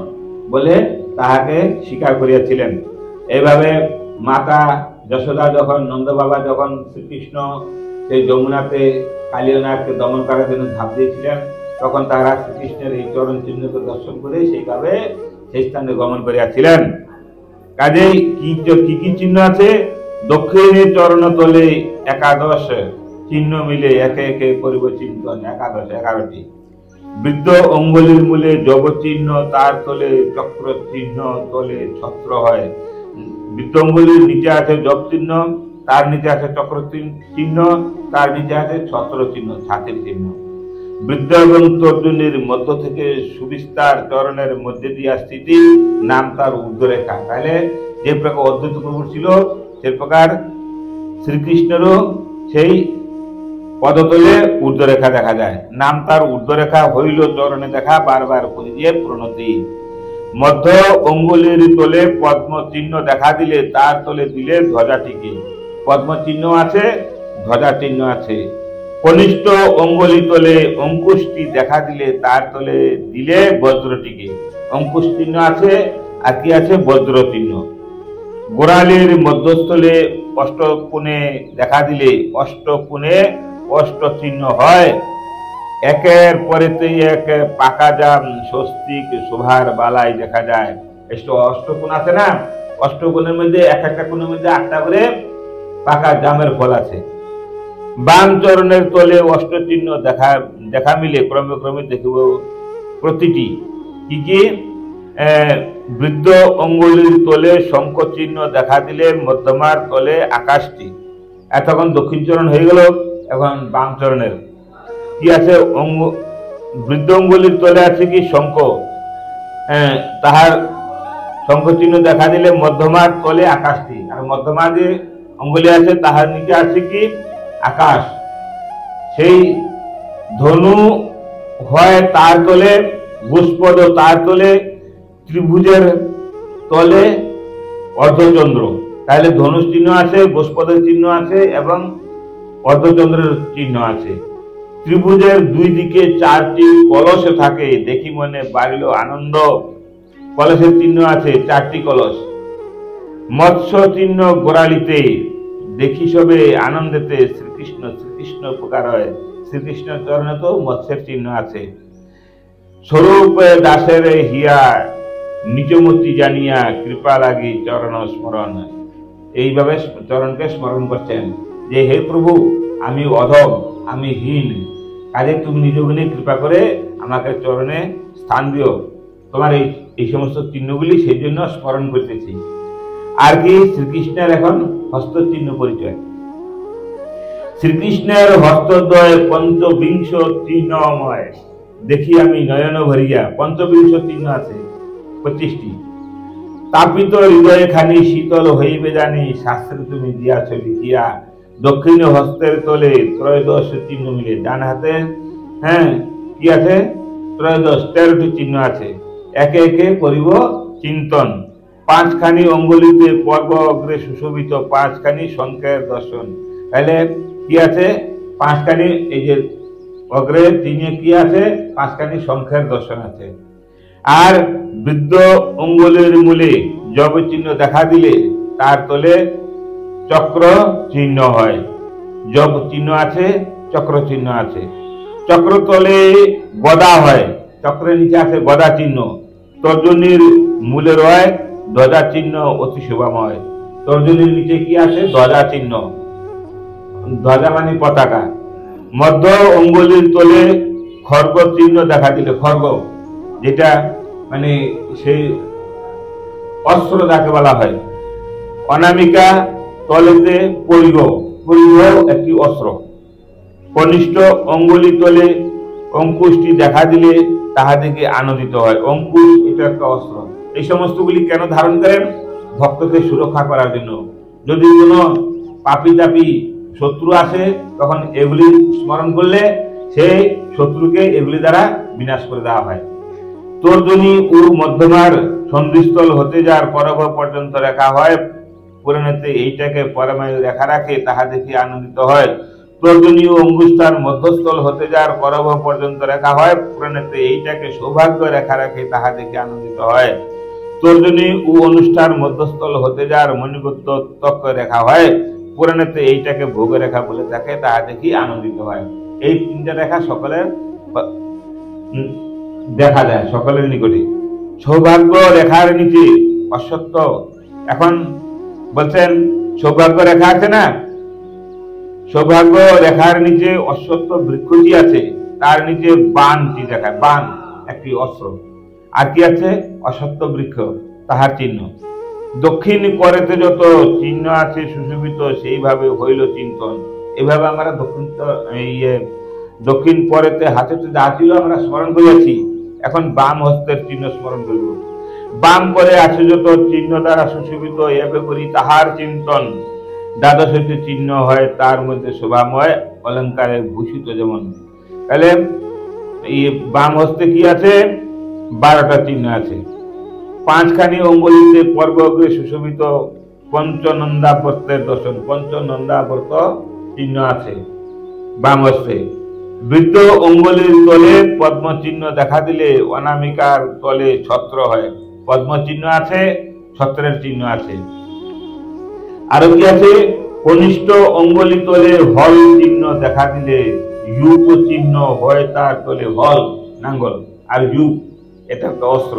বলে তাহাকে স্বীকার করিয়াছিলেন। এইভাবে মাতা যশোদা যখন, নন্দ বাবা যখন শ্রীকৃষ্ণ সেই যমুনাতে কালিয়নাথকে দমন করার জন্য ঝাঁপ দিয়েছিলেন, তখন তারা শ্রীকৃষ্ণের এই চরণ চিহ্নকে দর্শন করে সেইভাবে সেই স্থানে গমন করিয়াছিলেন। কাজেই কি কি চিহ্ন আছে? দক্ষিণের চরণ তলে 11 চিহ্ন মিলে একে একে করিব চিন্তন, 11টি। বৃদ্ধ অঙ্গুলির মূলে জব চিহ্ন, তার তলে চক্র চিহ্ন, তলে ছত্র হয়। বৃদ্ধ অঙ্গুলির নিচে আছে জব চিহ্ন, তার নিচে আছে চক্র চিহ্ন, তার নিচে আছে ছত্র চিহ্ন, ছাতির চিহ্ন। বৃদ্ধ এবং তর্জনীর মধ্য থেকে সুবিস্তার চরণের মধ্যে দিয়া স্থিতি, নাম তার ঊর্ধ্বরেখা। তাহলে যে প্রকার অদ্বৈত প্রভুর ছিল সে প্রকার শ্রীকৃষ্ণেরও সেই পদতলে ঊর্ধ্বরেখা দেখা যায়। নাম তার ঊর্ধ্বরেখা হইল চরণে দেখা, বারবার করিয়ে প্রণতি। মধ্য অঙ্গুলির তলে পদ্ম চিহ্ন দেখা দিলে, তার তলে দিলে ধ্বজাটিকে। পদ্ম চিহ্ন আছে, ধ্বজা চিহ্ন আছে। কনিষ্ঠ অঙ্গুলি তলে অঙ্কুশটি দেখা দিলে, তার তলে দিলে বজ্রটিকে। অঙ্কুশ চিহ্ন আছে, আর কি আছে? বজ্র চিহ্ন। গোড়ালির মধ্যস্থলে অষ্টকোণে দেখা দিলে অষ্টকোণে অষ্ট চিহ্ন হয়। একের পরেতেই এক পাকা জাম স্বস্তিক শোভার বালাই দেখা যায়। অষ্টকোণ আছে না, অষ্টকোণের মধ্যে এক একটা কোণের মধ্যে 8টা করে পাকা জামের ফল আছে। বাম চরণের তলে অষ্ট চিহ্ন দেখা মিলে, ক্রমে ক্রমে দেখিব প্রতিটি। কি কি? বৃদ্ধ অঙ্গুলির তলে শঙ্খ চিহ্ন দেখা দিলে, মধ্যমার তলে আকাশটি। এতক্ষণ দক্ষিণ চরণ হয়ে গেল, এখন বাম চরণের কি আছে? বৃদ্ধ অঙ্গুলির তলে আছে কি? শঙ্খ। তাহার শঙ্খ চিহ্ন দেখা দিলে মধ্যমার তলে আকাশটি। আর মধ্যমা যে অঙ্গুলি আছে তাহার নিচে আছে কি? আকাশ। সেই ধনু হয় তার তলে, গোষ্পদ তার তলে, ত্রিভুজের তলে অর্ধচন্দ্র। তাহলে ধনুষ চিহ্ন আছে, গোষ্পদের চিহ্ন আছে এবং অর্ধচন্দ্রের চিহ্ন আছে। ত্রিভুজের 2 দিকে 4টি কলস থাকে, দেখি মনে বাড়িল আনন্দ। কলসের চিহ্ন আছে, 4টি কলস। মৎস্য চিহ্ন গোড়ালিতে, দেখি সবে আনন্দেতে শ্রীকৃষ্ণ শ্রীকৃষ্ণ উপকার হয়। শ্রীকৃষ্ণের চরণে তো মৎস্যের চিহ্ন আছে। স্বরূপ দাসের হিয়া নিজমতি জানিয়া, কৃপা লাগি চরণ স্মরণ। এইভাবে চরণকে স্মরণ করছেন যে হে প্রভু, আমি অধম, আমি হীন, কাজে তুমি নিজ গুণে কৃপা করে আমাকে চরণে স্থান দিও। তোমার এই সমস্ত চিহ্নগুলি সেই জন্য স্মরণ করতেছি। আর কি? শ্রীকৃষ্ণের এখন হস্ত চিহ্ন পরিচয়। শ্রীকৃষ্ণের হস্তদ্বয় 25 চিহ্নময়, দেখি আমি নয়ন ভরিয়া। 25 চিহ্ন আছে, 25টি। তাপিত হৃদয়ে খানি শীতল হইবে জানি, শাস্ত্রে তুমি দিয়াছ লিখিয়া। দক্ষিণ হস্তের তলে 13 চিহ্ন মিলে, ডান হাতে কি আছে? 13টি চিহ্ন আছে। একে একে করিব চিন্তন। 5খানি অঙ্গুলিতে পর্ব অগ্রে সুশোভিত, 5খানি শঙ্খের দর্শন। তাহলে কি আছে? পাঁচখানি এই যে অগ্রে তিনে কি আছে, পাঁচখানি সংখ্যার দর্শন আছে। আর বৃদ্ধ অঙ্গুলের মূলে জব চিহ্ন দেখা দিলে তার তলে চক্র চিহ্ন হয়। জব চিহ্ন আছে, চক্র চিহ্ন আছে। চক্র তলে গদা হয়, চক্রের নিচে আছে গদা চিহ্ন। তর্জনীর মূলে রয় ধ্বজা চিহ্ন, অতি শোভাময়। তর্জনীর নিচে কি আছে? ধ্বজা চিহ্ন। ধ্বজা মানে পতাকা। মধ্য অঙ্গুলির তলে খর্গ চিহ্ন দেখা দিলে, খর্গ যেটা মানে সেই অস্ত্র যাকে বলা হয়। অনামিকা তলেতে পরিগ, পরিগ একটি অস্ত্র। কনিষ্ঠ অঙ্গুলি তলে অঙ্কুশটি দেখা দিলে তাহাদিকে আনন্দিত হয়। অঙ্কুশ এটা একটা অস্ত্র। এই সমস্তগুলি কেন ধারণ করেন? ভক্তকে সুরক্ষা করার জন্য। যদি কোনো পাপি তাপি শত্রু আসে তখন এগুলি স্মরণ করলে সেই শত্রুকে এগুলি দ্বারা বিনাশ করে দেওয়া হয়। তর্জনী ও মধ্যমার সন্ধিস্থল হতে যার পরব পর্যন্ত রেখা হয়, পুরাণেতে এইটাকে পরমায়ু রেখা রাখে, তাহা দেখে আনন্দিত হয়। তর্জনী ও অঙ্গুষ্ঠার মধ্যস্থল হতে যার পরব পর্যন্ত রেখা হয়, পুরাণেতে এইটাকে সৌভাগ্য রেখা রাখে, তাহা দেখে আনন্দিত হয়। তর্জনী ও অনুষ্ঠার মধ্যস্থল হতে যার মণিবদ্ধ তক্ক রেখা হয়, পুরাণেতে এইটাকে ভোগ রেখা বলে থাকে, তাহা দেখি আনন্দিত হয়। এই তিনটা রেখা সকলের দেখা যায়, সকলের নিকটে। সৌভাগ্য রেখার নিচে অশ্বত্থ, এখন বলছেন সৌভাগ্য রেখা আছে না, সৌভাগ্য রেখার নিচে অশ্বত্থ বৃক্ষটি আছে, তার নিচে বানটি দেখায়, বান একটি অস্ত্র। আর কি আছে? অশ্বত্থ বৃক্ষ, তাহার চিহ্ন। দক্ষিণ করেতে যত চিহ্ন আছে সুশোভিত, সেইভাবে হইল চিন্তন। এভাবে আমরা দক্ষিণ পরেতে হাতে যা ছিল আমরা স্মরণ করিয়াছি, এখন বাম হস্তের চিহ্ন স্মরণ করিব। বাম করে আছে যত চিহ্ন দ্বারা সুশোভিত, এভাবে করি তাহার চিন্তন। দ্বাদশটি চিহ্ন হয় তার মধ্যে শোভাময়, অলঙ্কারে ভূষিত যেমন। তাহলে এই বাম হস্তে কি আছে? 12টা চিহ্ন আছে। পাঁচখানি অঙ্গুলিতে পর্বগ্রে সুশোভিত পঞ্চনন্দাবর্তের দর্শন, পঞ্চনন্দাবর্ত চিহ্ন আছে বাম হস্তে। বৃদ্ধ অঙ্গুলির তলে পদ্ম চিহ্ন দেখা দিলে অনামিকার তলে ছত্র হয়। পদ্ম চিহ্ন আছে, ছত্রের চিহ্ন আছে। আরো কি আছে? কনিষ্ঠ অঙ্গুলি তলে হল চিহ্ন দেখা দিলে ইউপ চিহ্ন হয়, তার তলে হল নাঙ্গল, আর ইউপ এটা একটা অস্ত্র।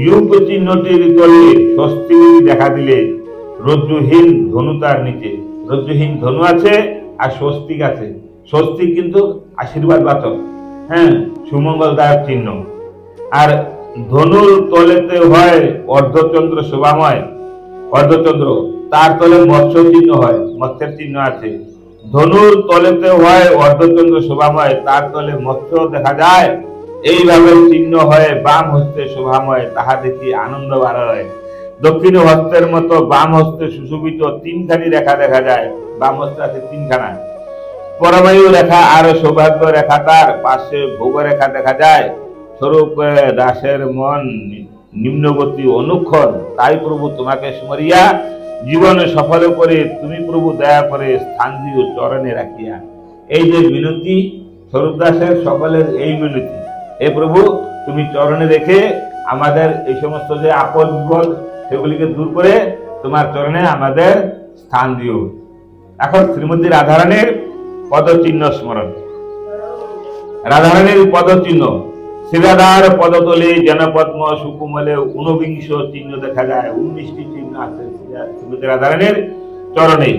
ইউপ চিহ্নটির তলে স্বস্তি দেখা দিলে রজ্জুহীন ধনু, তার নিচে রজ্জুহীন ধনু আছে আর স্বস্তিক আছে। স্বস্তিক কিন্তু আশীর্বাদ বাচক, হ্যাঁ, সুমঙ্গলদায়ক চিহ্ন। আর ধনুর তলেতে হয় অর্ধচন্দ্র শোভাময়, অর্ধচন্দ্র, তার তলে মৎস্য চিহ্ন হয়, মৎস্যের চিহ্ন আছে। ধনুর তলেতে হয় অর্ধচন্দ্র শোভাময়, তার তলে মৎস্য দেখা যায়। এইভাবে চিহ্ন হয় বাম হস্তে শোভাময়, তাহা দেখি আনন্দ বাড়ায়। দক্ষিণ হস্তের মতো বাম হস্তে সুশোভিত তিনখানি রেখা দেখা যায়। বাম হস্তে আছে তিনখানা। পরমায়ু রেখা আর সৌভাগ্য রেখা, তার পাশে ভোগ রেখা দেখা যায়। স্বরূপ দাসের মন নিম্নগতি অনুক্ষণ, তাই প্রভু তোমাকে স্মরিয়া জীবন সফল করে তুমি প্রভু দয়া করে স্থান দিও চরণে রাখিয়া। এই যে মিনতি স্বরূপ দাসের সকলের এই মিনতি, হে প্রভু তুমি চরণে রেখে আমাদের এই সমস্ত যে আপদ বিপদ সেগুলিকে দূর করে তোমার চরণে আমাদের স্থান দিও। এখন শ্রীমতী রাধারানীর পদচিহ্ন স্মরণ। রাধারানীর পদচিহ্ন, শ্রীরাধার পদতলে জনপদ্ম সুকুমলে 19 চিহ্ন দেখা যায়। 19টি চিহ্ন আছে শ্রীমতী রাধারানীর চরণে।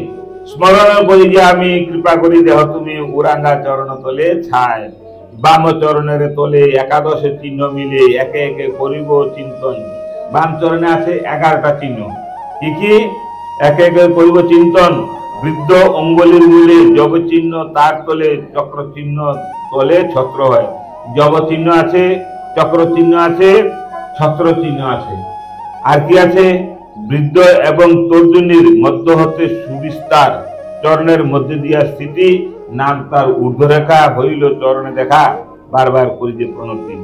স্মরণ করি যে আমি কৃপা করি দেহ তুমি উরাঙ্গা চরণ তলে ছায়। বাম চরণের তলে 11 চিহ্ন মিলে একে একে করিব চিন্তন। বাম চরণে আছে 11টা চিহ্ন। কি কি? একে একে করিব চিন্তন। বৃদ্ধ অঙ্গুলির মূলে জব চিহ্ন, তার তলে চক্র চিহ্ন, তলে ছত্র হয়। জব চিহ্ন আছে, চক্র চিহ্ন আছে, ছত্র চিহ্ন আছে। আর কি আছে? বৃদ্ধ এবং তর্জনীর মধ্য হতে সুবিস্তার, চরণের মধ্যে দিয়া স্থিতি, নাম তার ঊর্ধ্বরেখা হইল চরণে দেখা, বারবার করি যে প্রণতি।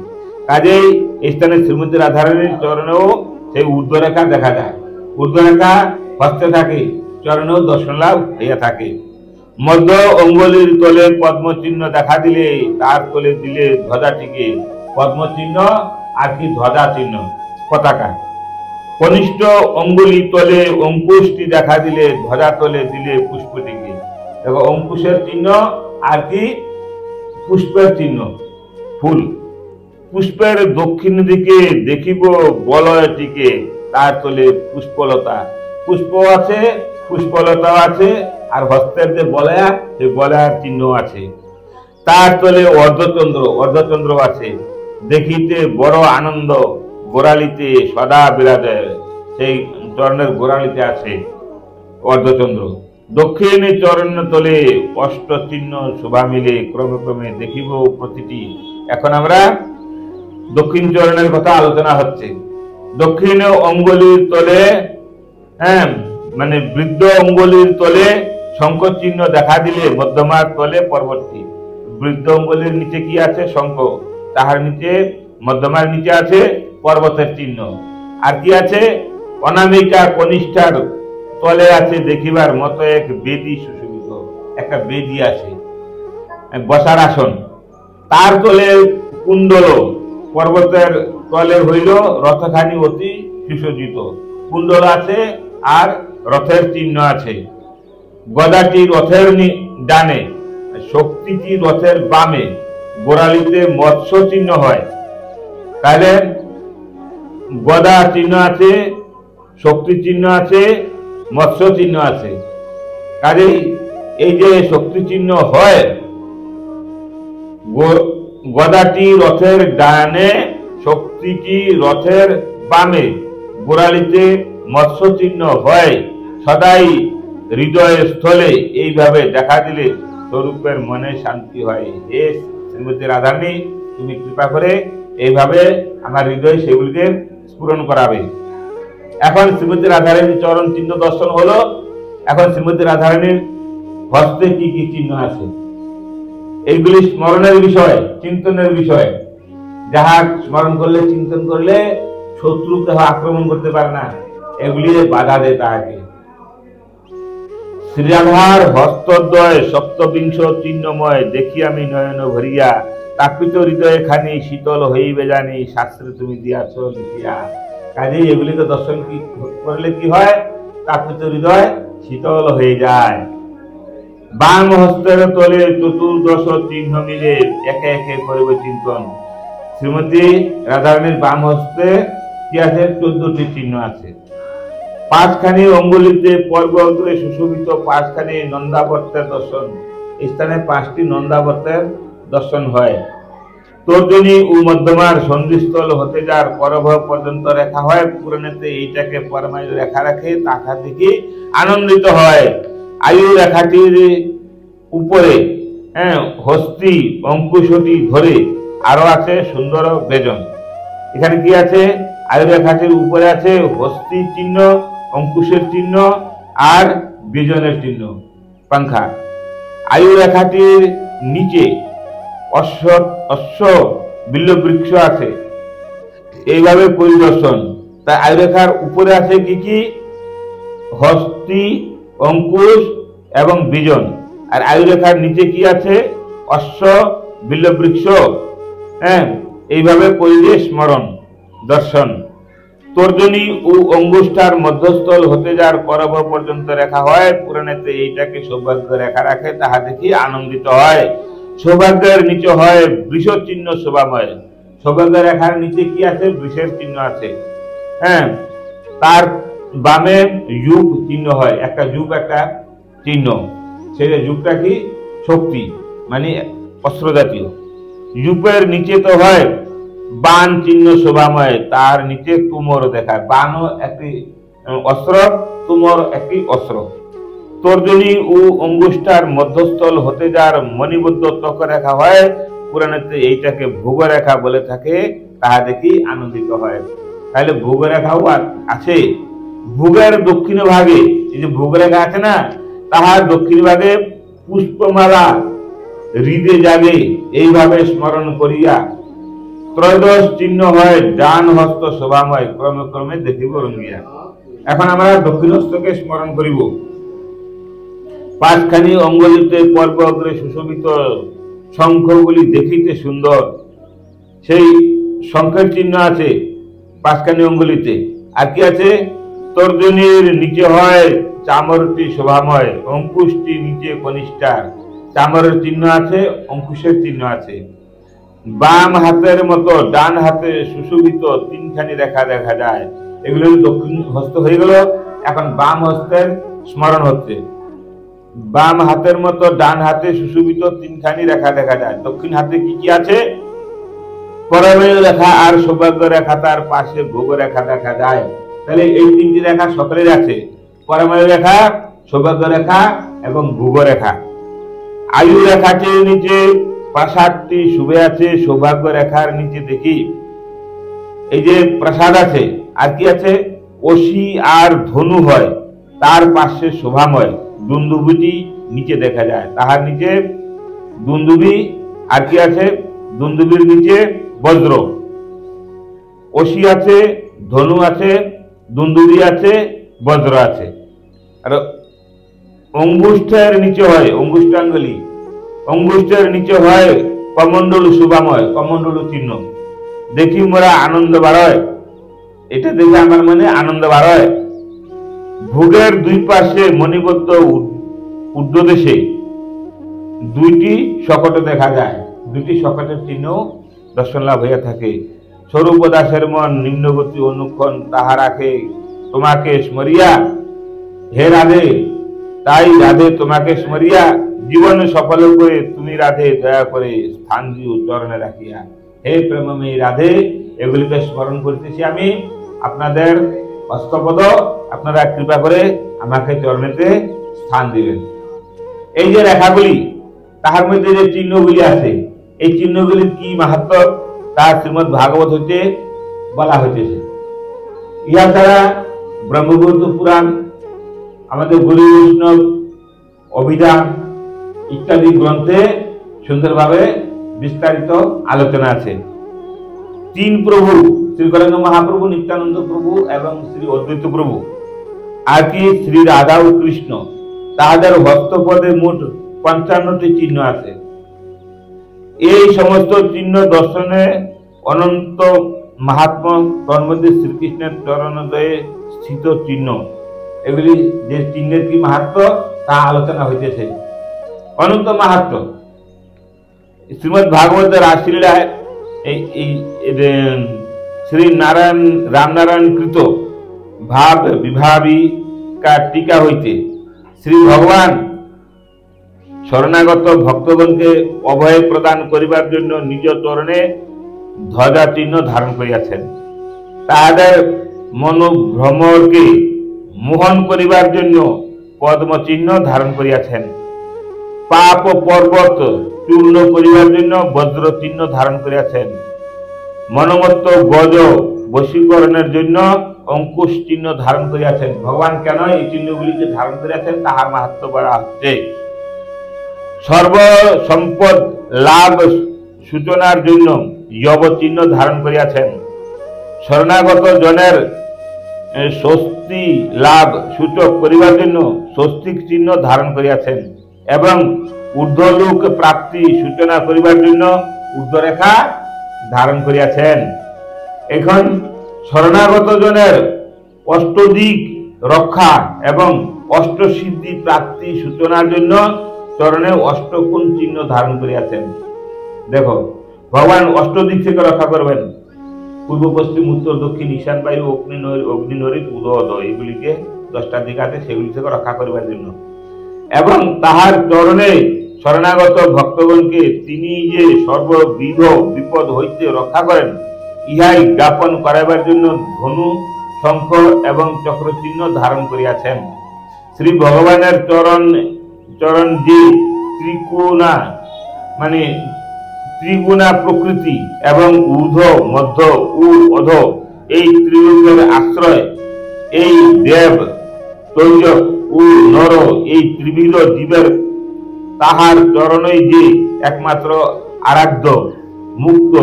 কাজেই এই স্থানে শ্রীমতী রাধারানীর চরণেও সেই ঊর্ধ্বরেখা দেখা যায়। ঊর্ধ্বরেখা হস্তে থাকে, চরণেও দর্শন লাভ হইয়া থাকে। মধ্য অঙ্গুলির তলে পদ্মচিহ্ন দেখা দিলে তার তলে দিলে ধ্বজাটিকে, পদ্মচিহ্ন আর কি ধ্বজা চিহ্ন পতাকা। কনিষ্ঠ অঙ্গুলি তলে অঙ্কুশটি দেখা দিলে ধ্বজা তলে দিলে পুষ্পটিকে। দেখো অঙ্কুশের চিহ্ন আর কি পুষ্পের চিহ্ন ফুল। পুষ্পের দক্ষিণ দিকে দেখিব বলয়টিকে, তার তলে পুষ্পলতা। পুষ্প আছে, পুষ্পলতা আছে, আর হস্তের যে বলয়া সেই বলয়ার চিহ্ন আছে। তার তলে অর্ধচন্দ্র, অর্ধচন্দ্র আছে। দেখিতে বড় আনন্দ, গোড়ালিতে সদা বিরাজে, সেই চরণের গোড়ালিতে আছে অর্ধচন্দ্র। দক্ষিণ চরণ তলে অষ্ট চিহ্ন শোভা মিলে, ক্রমে ক্রমে দেখিব প্রতিটি। এখন আমরা দক্ষিণ চরণের কথা আলোচনা হচ্ছে। দক্ষিণ অঙ্গুলির তলে মানে বৃদ্ধ অঙ্গুলির তলে শঙ্খ চিহ্ন দেখা দিলে মধ্যমার তলে পর্বতটি। বৃদ্ধ অঙ্গুলির নিচে কি আছে? শঙ্খ। তাহার নিচে মধ্যমার নিচে আছে পর্বতের চিহ্ন। আর কি আছে? অনামিকা কনিষ্ঠার তলে আছে দেখিবার মতো এক বেদী সুশোভিত, একটা বেদী আছে, বসার আসন। তার তলে কুণ্ডল, পর্বতের তলে হইল রথখানি অতি সুসজ্জিত। কুণ্ডল আছে আর রথের চিহ্ন আছে। গদাটি রথের ডানে, শক্তিটি রথের বামে, গোড়ালিতে মৎস্য চিহ্ন হয়। তাহলে গদা চিহ্ন আছে, শক্তি চিহ্ন আছে, মৎস্য চিহ্ন আছে। কাজেই এই যে শক্তি চিহ্ন হয়, গদাটি রথের ডানে, শক্তিটি রথের বামে, গোড়ালিতে মৎস্য চিহ্ন হয়, সদাই হৃদয়ের স্থলে এইভাবে দেখা দিলে স্বরূপের মনে শান্তি হয়। হে শ্রীমতী রাধারানী, তুমি কৃপা করে এইভাবে আমার হৃদয় সেগুলিকে স্ফুরণ করাবে। এখন শ্রীমতী রাধারানীর চরণ চিহ্ন দর্শন হলো। এখন শ্রীমতী রাধারানীর হস্তে কি কি চিহ্ন আছে, এইগুলি স্মরণের বিষয়, চিন্তনের বিষয়। যাহা স্মরণ করলে, চিন্তন করলে শত্রু কেহ আক্রমণ করতে পারে না, এগুলি বাধা দেয় তাহাকে। শ্রীরাধার হস্তদ্বয় সপ্তবিংশ চিহ্নময়, দেখি আমি নয়ন ভরিয়া, তাপিত হৃদয়ে খানি শীতল হইবে জানি, শাস্ত্রে তুমি দিয়াছ লিখিয়া। কাজেই এগুলিকে দর্শন কি করলে কি হয়? তাপিত হৃদয় শীতল হয়ে যায়। বাম হস্তের তলে চতুর্দশ চিহ্ন মিলে একে একে করিবে চিন্তন। শ্রীমতী রাধারানীর বাম হস্তে কি আছে? 14টি চিহ্ন আছে। পাঁচখানি অঙ্গুলিতে পর্বতে সুশোভিত পাঁচখানি নন্দাবর্তের দর্শন। এই স্থানে 5টি নন্দাবর্তের দর্শন হয়। তর্জনী ও মধ্যমার সন্ধিস্থল হতে যার করভ পর্যন্ত রেখা হয়, পুরাণেতে এইটাকে পরমায়ু রেখা রাখে, তাহা দেখে আনন্দিত হয়। আয়ু রেখাটির উপরে হস্তি অঙ্কুশটি ধরে আরো আছে সুন্দর বেজন। এখানে কি আছে? আয়ু রেখাটির উপরে আছে হস্তি চিহ্ন, অঙ্কুশের চিহ্ন আর বেজনের চিহ্ন, পাংখা। আয়ু রেখাটির নিচে অশ্ব বিল্লবৃক্ষ আছে, এইভাবে পরিদর্শন। তাই আয়ু রেখার উপরে আছে কি কি? হস্তি, অঙ্কুশ এবং বীজন। আর আয়ু রেখার নিচে কি আছে? অশ্ব, বিল্লবৃক্ষ। এইভাবে পরিবেশ স্মরণ দর্শন। তর্জনী ও অঙ্গুষ্ঠার মধ্যস্থল হতে যার করভ পর্যন্ত রেখা হয়, পুরাণেতে এইটাকে সৌভাগ্য রেখা রাখে, তাহা দেখি আনন্দিত হয়। সৌভাগ্যের নিচে হয় বৃষ চিহ্ন শোভাময়। সৌভাগ্য রেখার নিচে কি আছে? বৃষের চিহ্ন আছে। তার বামে যুগ চিহ্ন হয়, একটা যুগ, একটা চিহ্ন। সেই যুগটা কি? শক্তি, মানে অস্ত্র জাতীয়। যুগের নিচে তো হয় বান চিহ্ন শোভাময়, তার নিচে তুমর দেখায়। বানও একটি অস্ত্র, তুমর একটি অস্ত্র। তর্জনী ও অঙ্গুষ্ঠার মধ্যস্থল হতে যার মণিবদ্ধ ত্বক রেখা হয়, পুরাণেতে এইটাকে ভোগ রেখা বলে থাকে, তাহা দেখি আনন্দিত হয়। তাহলে ভোগ রেখাও আছে। ভোগের দক্ষিণ ভাগে এই যে ভোগ রেখা আছে না, তাহার দক্ষিণ ভাগে পুষ্পমালা হৃদে জাগে, এইভাবে স্মরণ করিয়া ত্রয়োদশ চিহ্ন হয় ডান হস্ত শোভাময়, ক্রমে ক্রমে দেখিব রঙ্গিয়া। এখন আমরা দক্ষিণ হস্তকে স্মরণ করিব। পাঁচখানি অঙ্গলিতে পর্ব অগ্রে সুশোভিত শঙ্খগুলি দেখিতে সুন্দর। সেই শঙ্খের চিহ্ন আছে পাঁচখানি অঙ্গুলিতে। আর কি আছে? তর্জনীর নিচে হয় চামরটি শোভাময়, অঙ্কুশটি নিচে কনিষ্ঠার। চামরের চিহ্ন আছে, অঙ্কুশের চিহ্ন আছে। বাম হাতের মতো ডান হাতে সুশোভিত তিনখানি রেখা দেখা যায়। এগুলো দক্ষিণ হস্ত হয়ে গেল। এখন বাম হস্তের স্মরণ হচ্ছে। বাম হাতের মতো ডান হাতে সুশোভিত তিনখানি রেখা দেখা যায়। দক্ষিণ হাতে কি কি আছে? পরমেয় রেখা আর সৌভাগ্য রেখা, তার পাশে ভোগ রেখা দেখা যায়। তাহলে এই তিনটি রেখা সকলের আছে, পরমেয় রেখা, সৌভাগ্য রেখা এবং ভোগ রেখা। আয়ু রেখাটির নিচে প্রাসাদটি শুভে আছে। সৌভাগ্য রেখার নিচে দেখি এই যে প্রাসাদ আছে। আর কি আছে? অসি আর ধনু হয়, তার পাশে শোভাময়। দুন্দুবিটি নিচে দেখা যায়, তাহার নিচে দুন্দুবি। আর কি আছে? দুন্দুবির নিচে বজ্র। অসি আছে, ধনু আছে, দুন্দুবি আছে, বজ্র আছে। আর অঙ্গুষ্ঠের নিচে হয় অঙ্গুষ্ঠাঙ্গুলি, অঙ্গুষ্ঠের নিচে হয় কমণ্ডলু শোভাময়, কমণ্ডলু চিহ্ন। দেখি মোরা আনন্দ বাড়য়, এটা দেখে আমার মনে আনন্দ বাড়য়। ভোগের দুই পাশে মণিবদ্ধ ঊর্ধ্বদেশে দুইটি শকট দেখা যায়। দুইটি শকটের চিহ্ন দর্শন লাভ হইয়া থাকে। স্বরূপ দাসের মন নিম্নগতি অনুক্ষণ তাহা রাখে তোমাকে স্মরিয়া। হে রাধে, তাই রাধে তোমাকে স্মরিয়া জীবনে সফল করে তুমি রাধে দয়া করে স্থান দিও চরণে রাখিয়া। হে প্রেমময়ী রাধে, এগুলিকে স্মরণ করিতেছি আমি আপনাদের হস্তপদ। আপনারা কৃপা করে আমাকে চরণেতে স্থান দিবেন। এই যে রেখাগুলি, তাহার মধ্যে যে চিহ্নগুলি আছে, এই চিহ্নগুলির কি মাহাত্ম্য তা শ্রীমদ ভাগবত হইতে বলা হইতেছে। ইহা ছাড়া ব্রহ্মবৈবর্ত পুরাণ, আমাদের গুরু বৈষ্ণব অভিধান ইত্যাদি গ্রন্থে সুন্দরভাবে বিস্তারিত আলোচনা আছে। তিন প্রভু, শ্রী গৌরাঙ্গ মহাপ্রভু, নিত্যানন্দ প্রভু এবং শ্রী অদ্বৈত প্রভু, আর কি শ্রী রাধা ও কৃষ্ণ, তাহাদের হস্তপদে মোট ৫৫টি চিহ্ন আছে। এই সমস্ত চিহ্ন দর্শনে অনন্ত মাহাত্ম, তার মধ্যে শ্রীকৃষ্ণের চরণোদয়ে স্থিত চিহ্ন। এগুলি যে চিহ্নের কি মাহাত্ম তা আলোচনা হইতেছে। অনন্ত মাহাত্ম শ্রীমদ ভাগবতের রাসলীলায় শ্রী নারায়ণ রামনারায়ণ কৃত ভাব বিভাবিকা টিকা হইতে শ্রী ভগবান শরণাগত ভক্তগণকে অভয় প্রদান করিবার জন্য নিজ চরণে ধ্বজা চিহ্ন ধারণ করিয়াছেন। তাহাদের মনোভ্রমকে মোহন করিবার জন্য পদ্ম চিহ্ন ধারণ করিয়াছেন। পাপ পর্বত চূর্ণ করিবার জন্য বজ্র চিহ্ন ধারণ করিয়াছেন। মনোমত্ত গজ বশীকরণের জন্য অঙ্কুশ চিহ্ন ধারণ করিয়াছেন। ভগবান কেন এই চিহ্নগুলিকে ধারণ করিয়াছেন তাহার মাহাত্ম্য বলা হচ্ছে। সর্ব সম্পদ লাভ সূচনার জন্য যব চিহ্ন ধারণ করিয়াছেন। শরণাগত জনের স্বস্তি লাভ সূচক করিবার জন্য স্বস্তিক চিহ্ন ধারণ করিয়াছেন এবং ঊর্ধ্বলোক প্রাপ্তি সূচনা করিবার জন্য ঊর্ধ্বরেখা ধারণ করিয়াছেন। এখন শরণাগত জনের অষ্টদিক রক্ষা এবং অষ্টসিদ্ধি প্রাপ্তি সূচনার জন্য চরণে অষ্টকোণ চিহ্ন ধারণ করিয়াছেন। দেখো, ভগবান অষ্টদিক থেকে রক্ষা করবেন। পূর্ব পশ্চিম উত্তর দক্ষিণ ঈশান বায়ু অগ্নি নরিত উদয়, এগুলিকে 10টা দিক আছে, সেগুলি থেকে রক্ষা করিবার জন্য এবং তাহার চরণে শরণাগত ভক্তগণকে তিনি যে সর্ববিধ বিপদ হইতে রক্ষা করেন, ইহাই জ্ঞাপন করাইবার জন্য ধনু, শঙ্খ এবং চক্র চিহ্ন ধারণ করিয়াছেন। শ্রী ভগবানের চরণ যে ত্রিকোণা মানে ত্রিগুণা প্রকৃতি এবং ঊর্ধ্ব মধ্য ও অধ এই ত্রিলোকের আশ্রয়, এই দেব তৈজক ও নর এই ত্রিবিধ জীবের তাহার চরণই যে একমাত্র আরাধ্য, মুক্ত,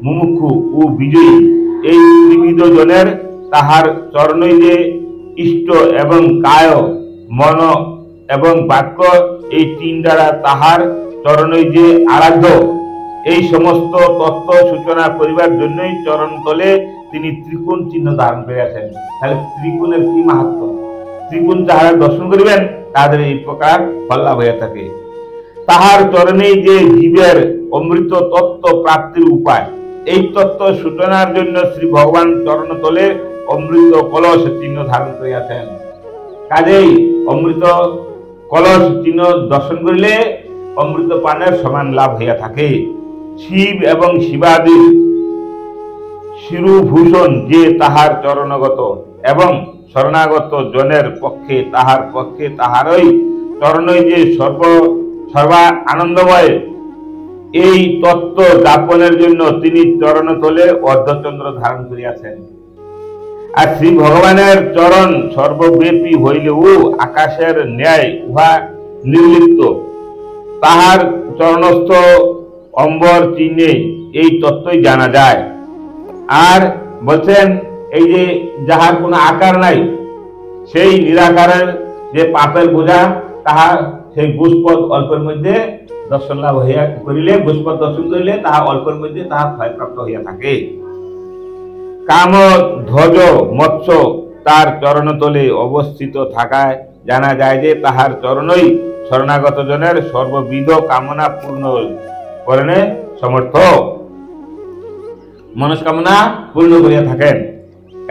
মুমুক্ষু ও বিজয়ী, এই ত্রিবিধ জনের তাহার চরণই যে ইষ্ট এবং কায় মন এবং বাক্য, এই তিন দ্বারা তাহার চরণই যে আরাধ্য, এই সমস্ত তত্ত্ব সূচনা করিবার জন্যই চরণ তলে তিনি ত্রিকোণ চিহ্ন ধারণ করিয়াছেন। তাহলে ত্রিকোণের কি মাহাত্ম! ত্রিকোণ যাহারা দর্শন করিবেন তাদের এই প্রকার ফল লাভ হইয়া থাকে। তাহার চরণেই যে জীবের অমৃত তত্ত্ব প্রাপ্তির উপায়, এই তত্ত্ব সূচনার জন্য শ্রী ভগবান চরণ তলে অমৃত কলস চিহ্ন ধারণ করিয়াছেন। কাজেই অমৃত কলস চিহ্ন দর্শন করিলে অমৃত পানের সমান লাভ হইয়া থাকে। শিব এবং শিবাদির শিরুভূষণ যে তাহার চরণগত এবং শরণাগত জনের পক্ষে তাহারই চরণই যে সর্বা আনন্দময়, এই তত্ত্ব যাপনের জন্য তিনি চরণতলে অর্ধচন্দ্র ধারণ করিয়াছেন। আর শ্রী ভগবানের চরণ সর্বব্যাপী হইলেও আকাশের ন্যায় উহা নির্লিপ্ত। তাহার চরণস্থ অম্বর চিহ্নে এই তত্ত্বই জানা যায়। আর বলছেন, এই যে যাহার কোনো আকার নাই, সেই নিরাকারের যে পাপের বোঝা, তাহা সেই গোষ্পদ অল্পের মধ্যে দর্শন লাভ হইয়া করিলে, গোষ্পদ দর্শন করিলে তাহা অল্পের মধ্যে তাহা ক্ষয়প্রাপ্ত হইয়া থাকে। কাম ধ্বজ মৎস্য তার চরণতলে অবস্থিত থাকায় জানা যায় যে তাহার চরণই শরণাগত জনের সর্ববিধ কামনা পূর্ণ করণে সমর্থ, মনস্কামনা পূর্ণ করিয়া থাকেন।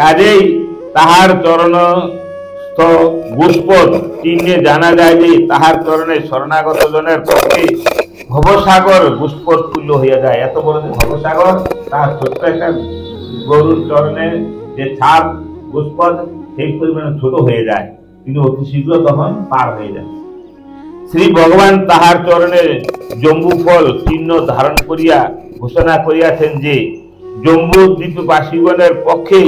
কাজেই তাহার চরণস্থ গোষ্পদ চিহ্নে জানা যায় যে তাহার চরণে শরণাগত জনের পক্ষে ভবসাগর গোষ্পদ তুল্য হইয়া যায়। এত বড় যে ভবসাগর, তার ছোট্ট একটা গরুর চরণে যে ছাপ গোষ্পদ সেই পরিমাণে ছোট হয়ে যায়, কিন্তু অতি শীঘ্র তখন পার হয়ে যায়। শ্রী ভগবান তাহার চরণে জম্বু ফল চিহ্ন ধারণ করিয়া ঘোষণা করিয়াছেন যে জম্বু দ্বীপবাসীগণের পক্ষে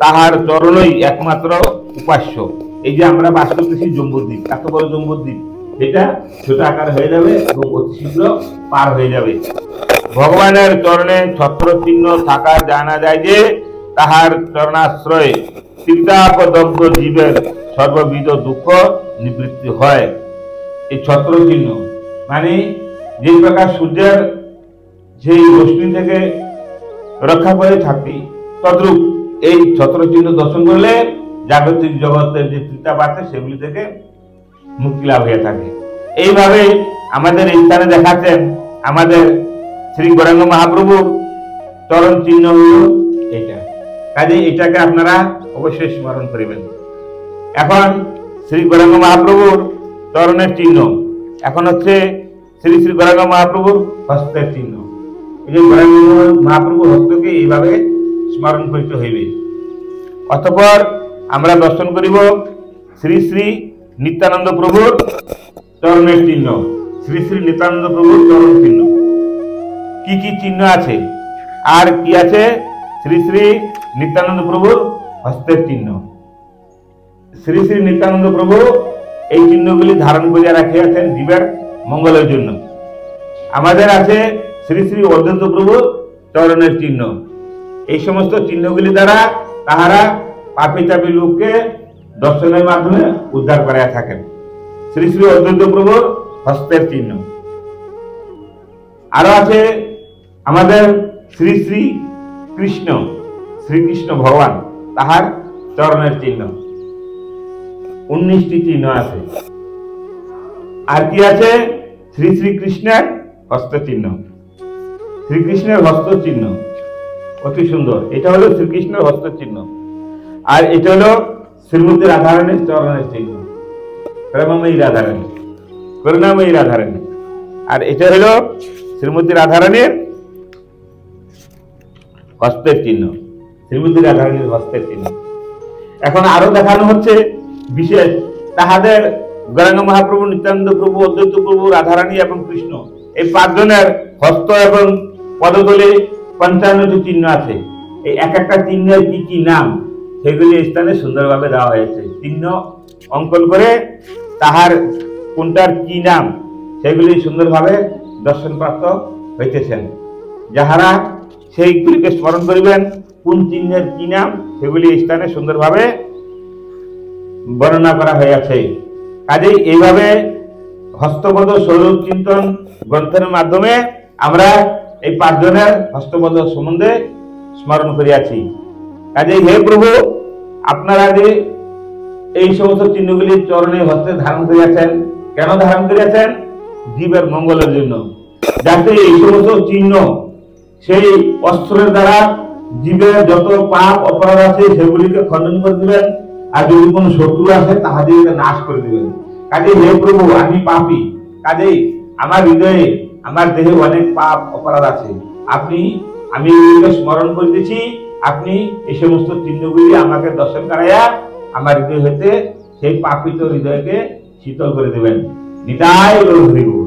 তাহার চরণই একমাত্র উপাস্য। এই যে আমরা বাস করতেছি জম্বুদ্বীপ, এত বড় জম্বুদ্বীপ, এটা ছোট আকার হয়ে যাবে এবং অতি শীঘ্র পার হয়ে যাবে। ভগবানের চরণে ছত্র চিহ্ন থাকা জানা যায় যে তাহার চরণাশ্রয়ে ত্রিতাপদগ্ধ জীবের সর্ববিধ দুঃখ নিবৃত্তি হয়। এই ছত্র চিহ্ন মানে যে প্রকার সূর্যের সেই রশ্মি থেকে রক্ষা করে থাকবে, তদ্রূপ এই ছত্র চিহ্ন দর্শন করলে জাগতিক জগতের যে ত্রিতাপ আছে সেগুলি থেকে মুক্তি লাভ হয়ে থাকে। এইভাবে আমাদের এই স্থানে দেখাচ্ছেন আমাদের শ্রী গৌরাঙ্গ মহাপ্রভুর চরণ চিহ্ন হল এটা। কাজে এটাকে আপনারা অবশ্যই স্মরণ করিবেন। এখন শ্রী গৌরাঙ্গ মহাপ্রভুর চরণের চিহ্ন, এখন হচ্ছে শ্রী শ্রী গৌরাঙ্গ মহাপ্রভুর হস্তের চিহ্ন। এই যে গৌরাঙ্গ মহাপ্রভুর হস্তকে এইভাবে স্মরণ করিতে হইবে। অতঃপর আমরা দর্শন করিব শ্রী শ্রী নিত্যানন্দ প্রভুর চরণের চিহ্ন। শ্রী শ্রী নিত্যানন্দ প্রভুর চরণ চিহ্ন কি কি চিহ্ন আছে আর কি আছে? শ্রী শ্রী নিত্যানন্দ প্রভুর হস্তের চিহ্ন। শ্রী শ্রী নিত্যানন্দ প্রভু এই চিহ্নগুলি ধারণ করিয়া রাখিয়াছেন জীবের মঙ্গলের জন্য। আমাদের আছে শ্রী শ্রী অদ্বৈত প্রভুর চরণের চিহ্ন। এই সমস্ত চিহ্নগুলি দ্বারা তাহারা পাপী তাপী লোককে দর্শনের মাধ্যমে উদ্ধার করিয়া থাকেন। শ্রী শ্রী অদ্বৈত প্রভুর হস্তের চিহ্ন। আরো আছে আমাদের শ্রী শ্রী কৃষ্ণ, শ্রীকৃষ্ণ ভগবান, তাহার চরণের চিহ্ন। 19টি চিহ্ন আছে। আর কি আছে? শ্রী শ্রীকৃষ্ণের হস্ত চিহ্ন। শ্রীকৃষ্ণের হস্ত চিহ্ন অতি সুন্দর। এটা হলো শ্রীকৃষ্ণের হস্ত চিহ্ন। আর এটা হলো শ্রীমতী রাধারানীর চরণের চিহ্ন, প্রেমময়ী রাধারানী, করুণাময়ী রাধারানী। আর এটা হলো শ্রীমতী রাধারানীর হস্তের চিহ্ন, শ্রীমতী রাধারানীর হস্তের চিহ্ন। এখন আরো দেখানো হচ্ছে বিশেষ তাহাদের গৌরাঙ্গ মহাপ্রভু, নিত্যানন্দ প্রভু, অদ্বৈত প্রভু, রাধারানী এবং কৃষ্ণ, এই 5 জনের হস্ত এবং পদতলে 55টি চিহ্ন আছে। এই এক একটা চিহ্নের কি কি নাম সেগুলি স্থানে সুন্দরভাবে দেওয়া হয়েছে। চিহ্ন অঙ্কন করে তাহার কোনটার কি নাম সেগুলি সুন্দরভাবে দর্শনপ্রাপ্ত হইতেছেন। যাহারা সেইগুলিকে স্মরণ করিবেন, কোন চিহ্নের কি নাম সেগুলি স্থানে সুন্দরভাবে বর্ণনা করা হয়েছে। কাজেই এইভাবে হস্তপদ স্বরূপ চিন্তন গ্রন্থের মাধ্যমে আমরা এই 5 জনের হস্তপদ সম্বন্ধে স্মরণ করিয়াছি। কাজেই হে প্রভু, আপনারা যে এই সমস্ত চিহ্নগুলি চরণে হস্তে ধারণ করিয়াছেন, কেন ধারণ করিয়াছেন? জীবের মঙ্গলের জন্য, যাতে এই সমস্ত চিহ্ন সেই অস্ত্রের দ্বারা জীবের যত পাপ অপরাধ আছে সেগুলিকে খণ্ডন করে দিবেন, আর যদি কোনো শত্রু আছে তাহাদেরকে নাশ করে দিবেন। কাজেই হে প্রভু, আমি পাপী, কাজেই আমার হৃদয়ে আমার দেহে অনেক পাপ অপরাধ আছে, আমি এগুলিকে স্মরণ করিতেছি, আপনি এই সমস্ত চিহ্নগুলি আমাকে দর্শন করাইয়া আমার হৃদয় হইতে সেই পাপিত হৃদয়কে শীতল করে দেবেন। নিতাই গৌর হরি বল।